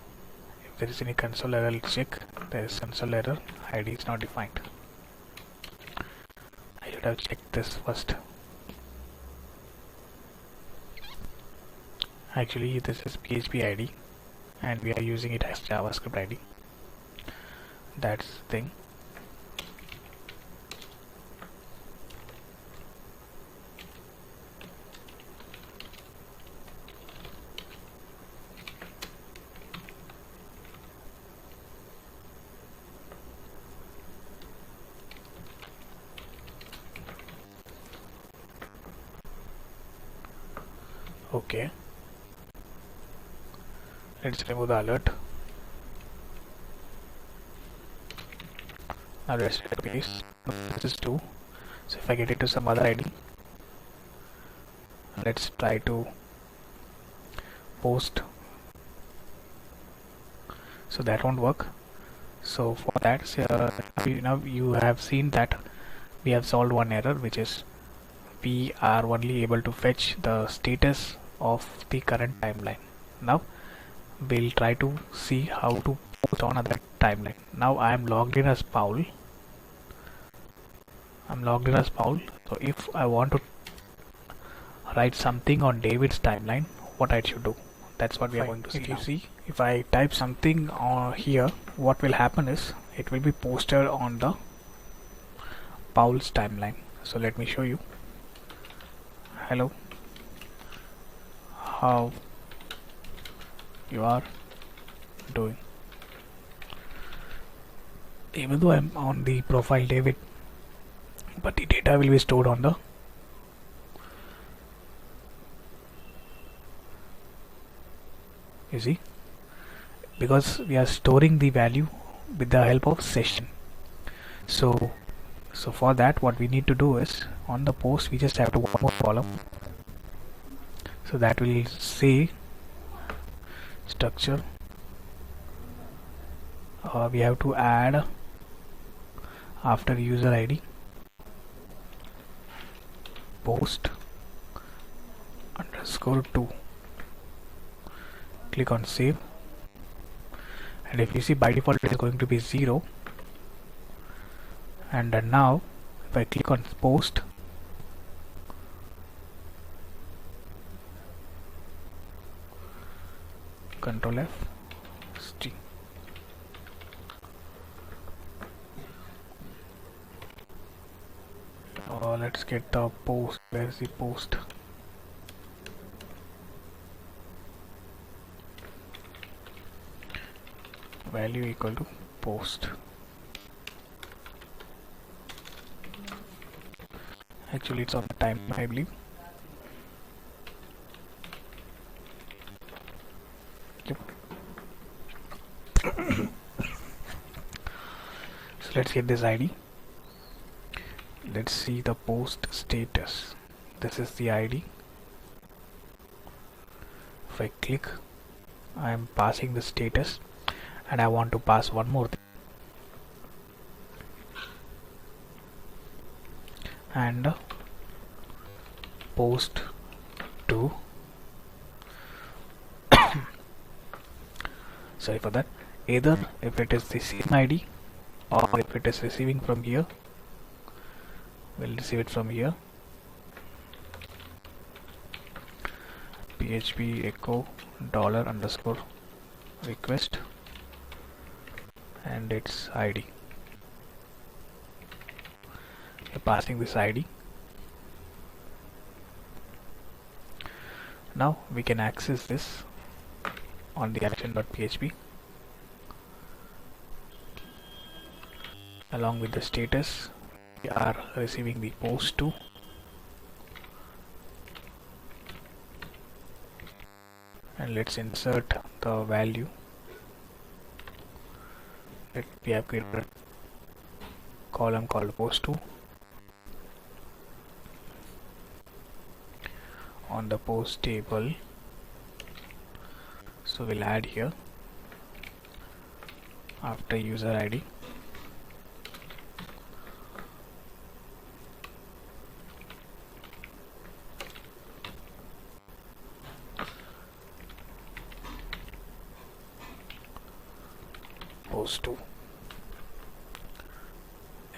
If there is any console error, let's check. There is console error. ID is not defined. I should have checked this first. Actually, this is PHP ID, and we are using it as JavaScript ID. That's the thing. Okay. Let's remove the alert. Now let's try to paste. This is 2. So if I get it to some other ID, let's try to post. So that won't work. So for that, now you have seen that we have solved one error, which is we are only able to fetch the status of the current timeline. Now we'll try to see how to post on that timeline. Now I am logged in as Paul. So if I want to write something on David's timeline, what I should do? That's what we are going to see. If you see, if I type something here, what will happen is it will be posted on the Paul's timeline. So let me show you. Hello, how you are doing? Even though I'm on the profile David, but the data will be stored on the you see, because we are storing the value with the help of session. So for that, what we need to do is on the post we just have to one more column. So that will say structure. We have to add after user ID post underscore 2. Click on save, and if you see, by default it is going to be 0. And now if I click on post, Control F, string. Let's get the post. Where's the post? Value equal to post. Actually it's on the time, I believe. Yep. So let's get this ID. Let's see the post status. This is the ID. If I click, I am passing the status, and I want to pass one more thing, and post to sorry for that, either if it is the same ID or if it is receiving from here, we'll receive it from here. PHP echo $_request and its ID. We're passing this ID. Now we can access this on the action.php along with the status. We are receiving the post to, and let's insert the value that we have created a column called post to. On the post table, so we'll add here after user ID post to.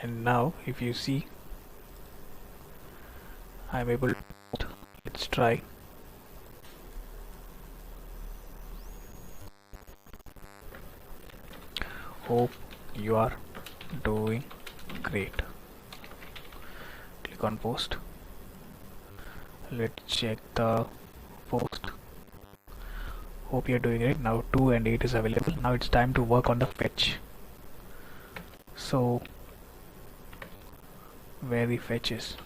And now if you see, I'm able to post. Let's try. Hope you are doing great. Click on post. Let's check the post. Hope you are doing great. Now 2 and 8 is available. Now it's time to work on the fetch. So where the fetch is,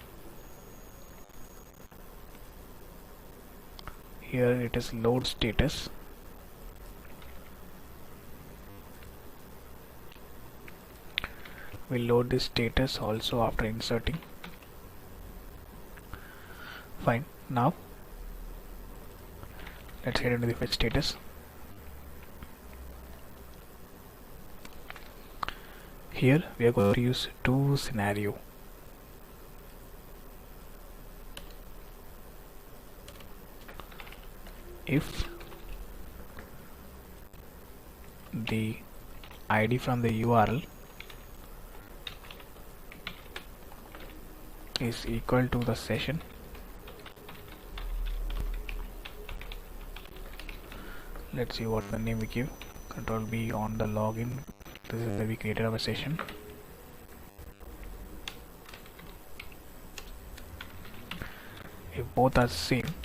here it is load status. we'll load the status also after inserting. Fine. Now let's head into the fetch status. Here we are going to use two scenario. If the ID from the URL is equal to the session, let's see what the name we give. Control B on the login. This is where we created our session. If both are same,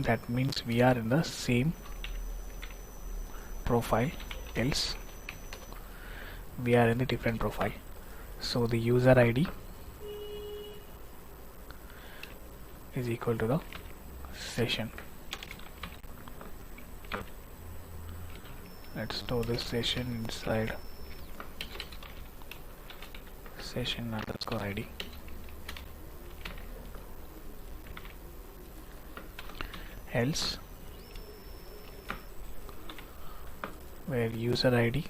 that means we are in the same profile, else we are in the different profile. So the user ID is equal to the session. Let's store this session inside session underscore ID. Else, where user ID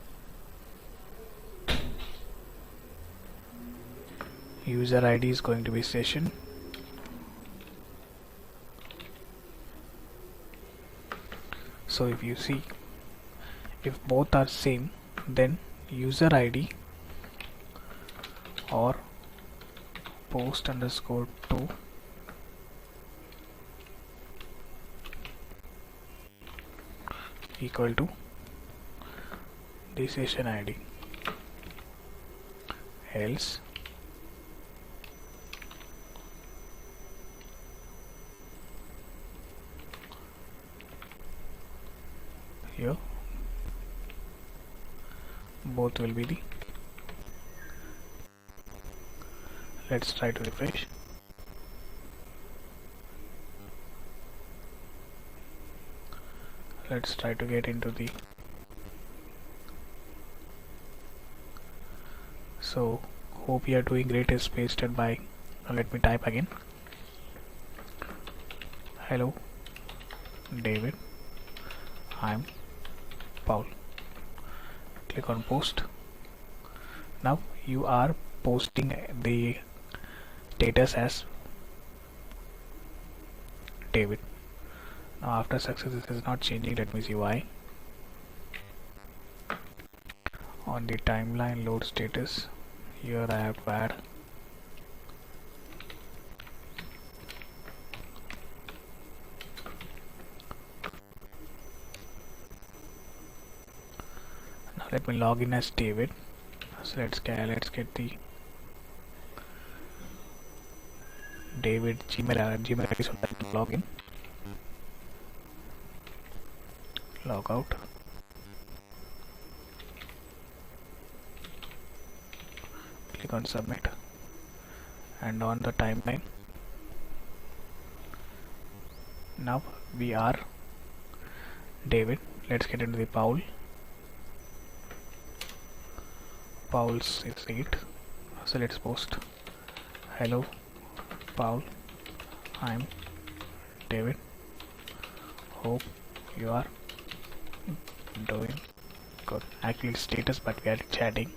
is going to be session, so if you see, if both are same, then user ID or post underscore 2 equal to the session ID. Else here both will be the. Let's try to refresh. Let's try to get into the. So hope you are doing great is pasted by. Let me type again. Hello David, I'm Paul. Click on post. Now you are posting the status as David. Now after success, this is not changing. Let me see why. On the timeline load status, here I have to add now. Let me log in as David. So let's get the David Gmail ID, so that log in, log out, click on submit, and on the timeline now we are David. Let's get into the Paul's is 8, so let's post hello Paul, I'm David, hope you are doing good. Actually it's status, but we are chatting.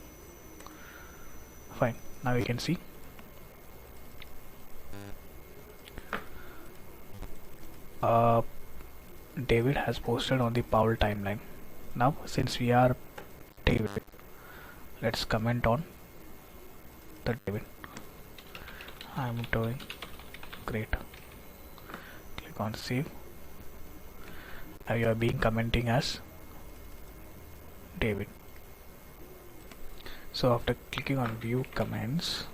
Fine. Now you can see David has posted on the Paul timeline. Now since we are David, let's comment on the David. I'm doing great. Click on save. Now you are being commenting as David. So after clicking on view comments,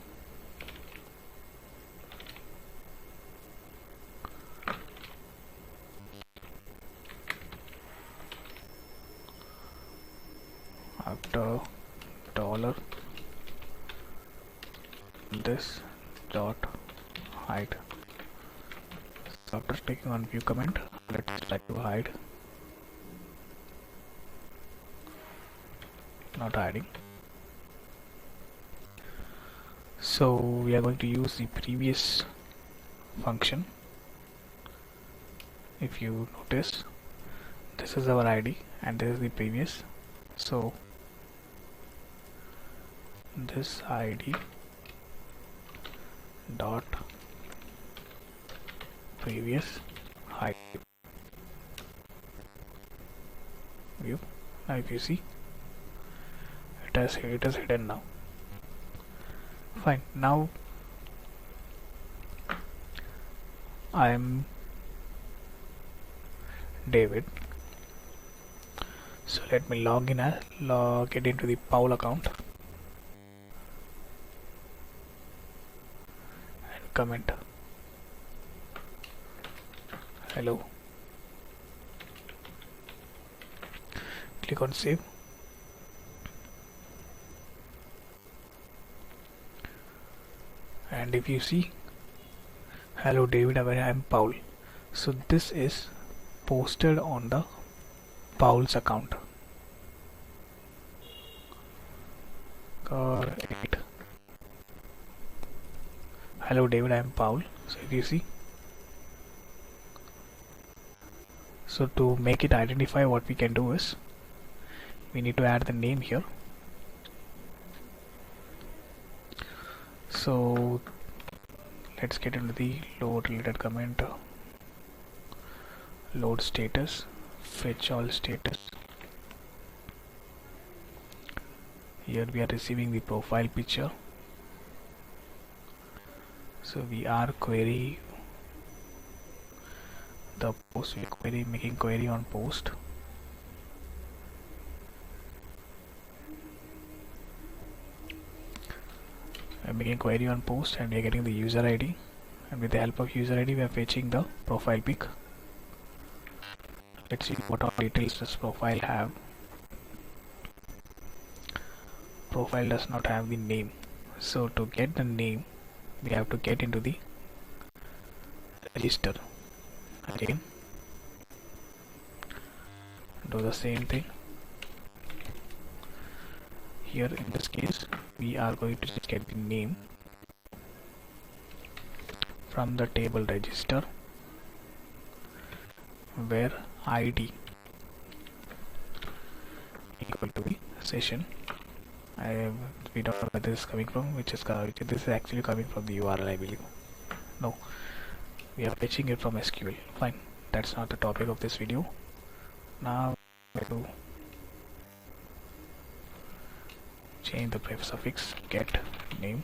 after dollar this dot hide. So after clicking on view comment, let's try to hide not adding. So we are going to use the previous function. If you notice, this is our ID and this is the previous. So this ID dot previous height view. Now if you see, it is hidden now. Fine. Now I am David. So let me log get into the Paul account and comment hello. Click on save. And if you see, hello David, I am Paul. So this is posted on the Paul's account. Correct. Hello David, I am Paul. So if you see, so to make it identify, what we can do is we need to add the name here. So let's get into the load related comment. Load status, fetch all status. Here we are receiving the profile picture. So we are query the post, we query making query on post. I'm making query on post and we are getting the user ID, and with the help of user ID we are fetching the profile pic. Let's see what all details this profile have. Profile does not have the name, so to get the name we have to get into the register. Again do the same thing. Here in this case we are going to just get the name from the table register, where ID equal to the session. We don't know where this is coming from, this is actually coming from the URL, I believe. No, we are fetching it from SQL. Fine, that's not the topic of this video. Now we have to change the suffix get name.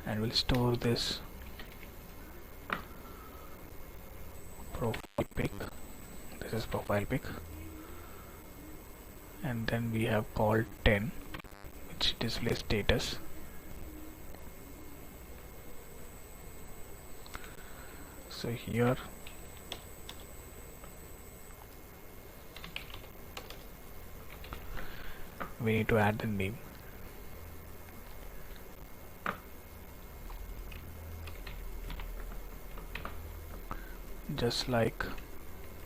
And we'll store this profile pic. This is profile pic, and then we have called 10, which displays status. So here we need to add the name. Just like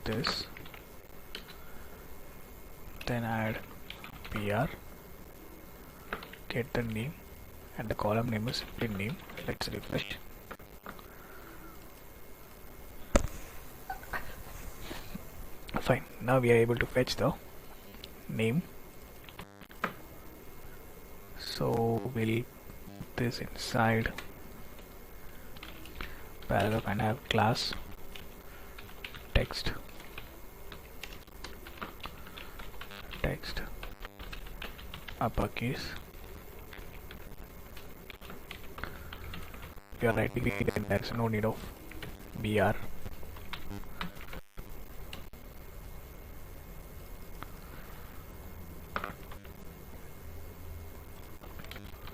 this, then add PR, get the name, and the column name is simply name. Let's refresh. Fine, now we are able to fetch the name. So we'll put this inside paragraph and have class text uppercase. If you are writing it, then there's no need of BR.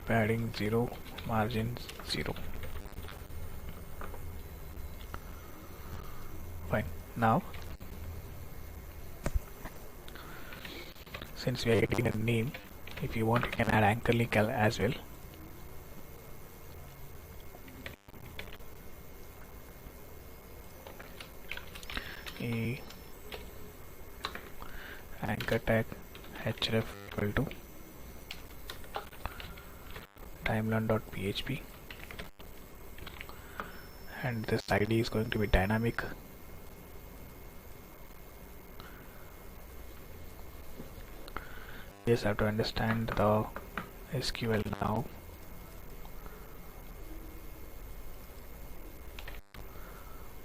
Padding 0, margin 0. Fine. Now since we are getting a name, If you want, you can add anchor link as well. A anchor tag href equal to timeline.php, and this ID is going to be dynamic. You just have to understand the SQL now.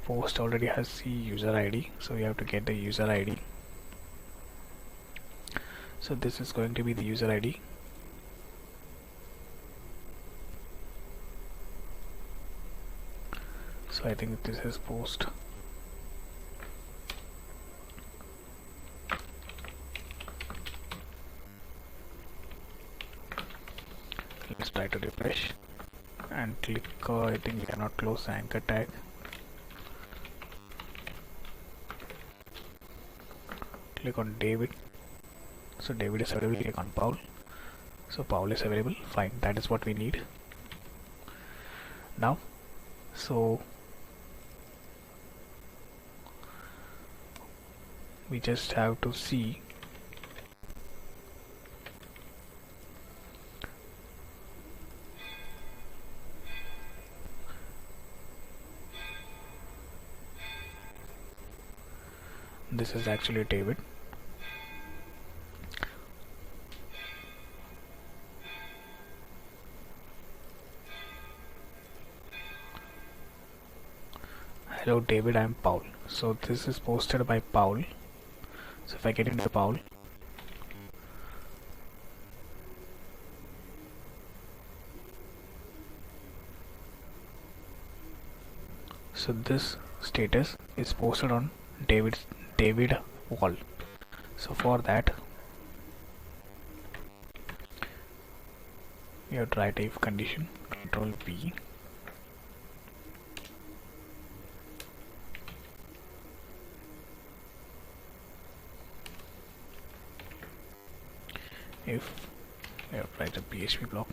Post already has the user ID, so you have to get the user ID. So this is going to be the user ID. So I think this is post. Let's try to refresh and click. I think we cannot close the anchor tag. Click on David. So David is available. Click on Paul. So Paul is available. Fine, that is what we need now. So we just have to see this is actually David. Hello David, I am Paul. So this is posted by Paul. So if I get into Paul, so this status is posted on David wall. So for that you have to write if condition, control V, if you have to write a PHP block.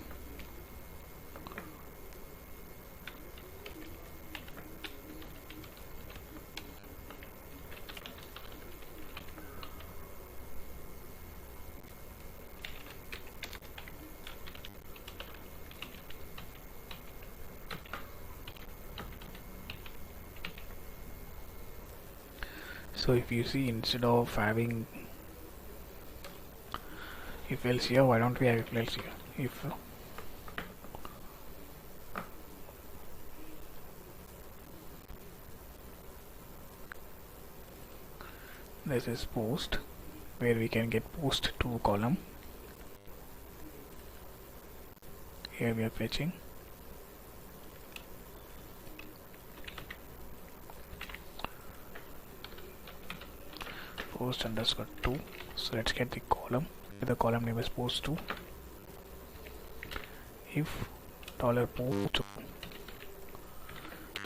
So if you see, instead of having if else here, why don't we have if else here? If this is post, where we can get post to column. Here we are fetching post underscore 2. So let's get the column. The column name is post2. If $post2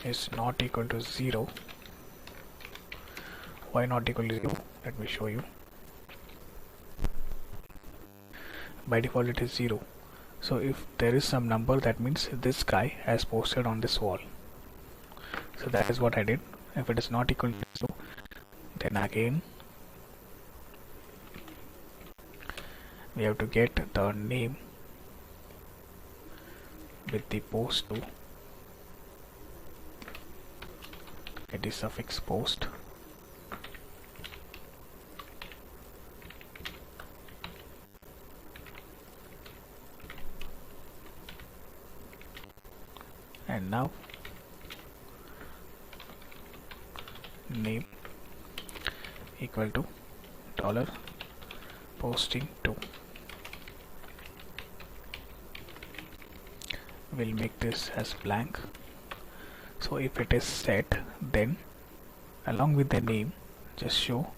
is not equal to 0, why not equal to 0? Let me show you. By default it is 0. So if there is some number, that means this guy has posted on this wall. So that is what I did. If it is not equal to 0, then again we have to get the name with the post2, get the suffix post, and now name equal to $posting2. We'll make this as blank. So if it is set, then along with the name just show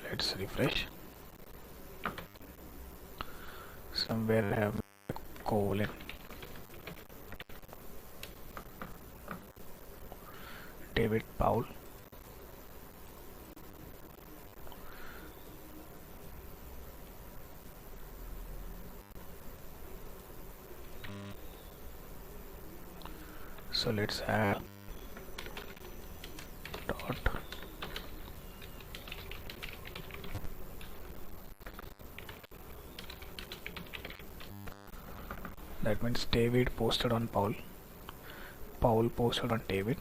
let's refresh. Somewhere I have a colon. David Paul. So let's have dot that means David posted on Paul, Paul posted on David.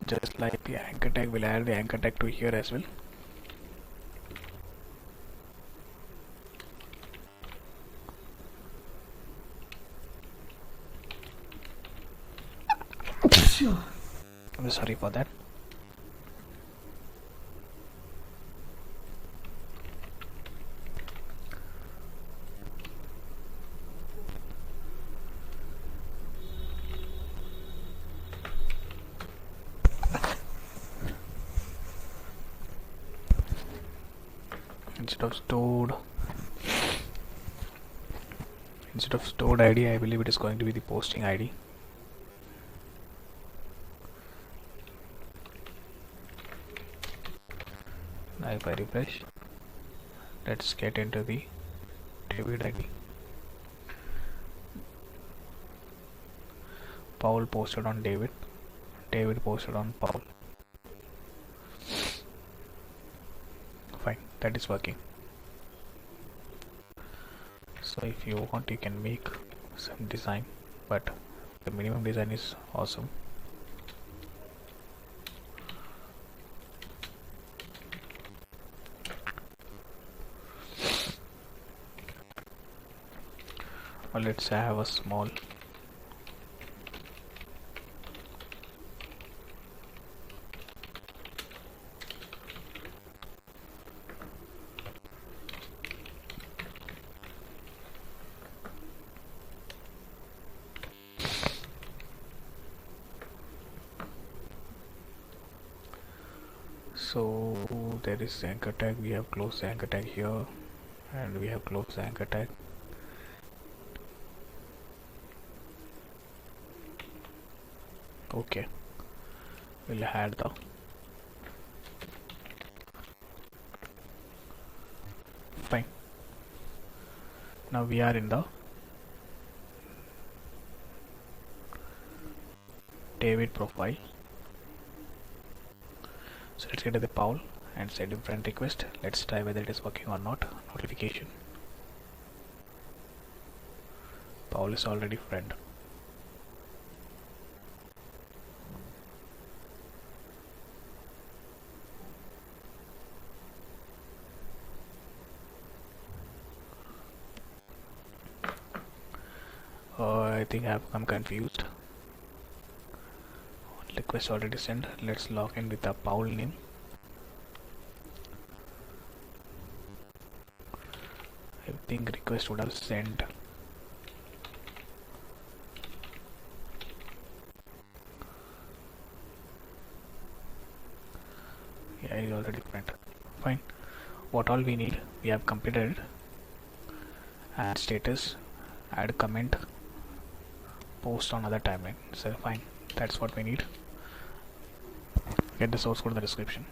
Just like the anchor tag, we'll add the anchor tag to here as well. I'm sorry for that. Instead of stored ID, I believe it is going to be the posting ID. Now if I refresh, let's get into the David ID. Paul posted on David, David posted on Paul. Fine, that is working. So if you want, you can make some design, but the minimum design is awesome. Or let's have a small so there is anchor tag, we have closed the anchor tag here, and we have closed the anchor tag. Okay, we'll add the fine. Now we are in the David profile. So let's get to the Paul and send him friend request. Let's try whether it is working or not. Notification. Paul is already friend. I think I'm confused. Request already sent. Let's log in with the Paul name. I think request would have sent. Yeah, he's already friend. Fine. What all we need, we have completed it. Add status, add comment, post on other timeline. So fine, that's what we need. Get the source code in the description.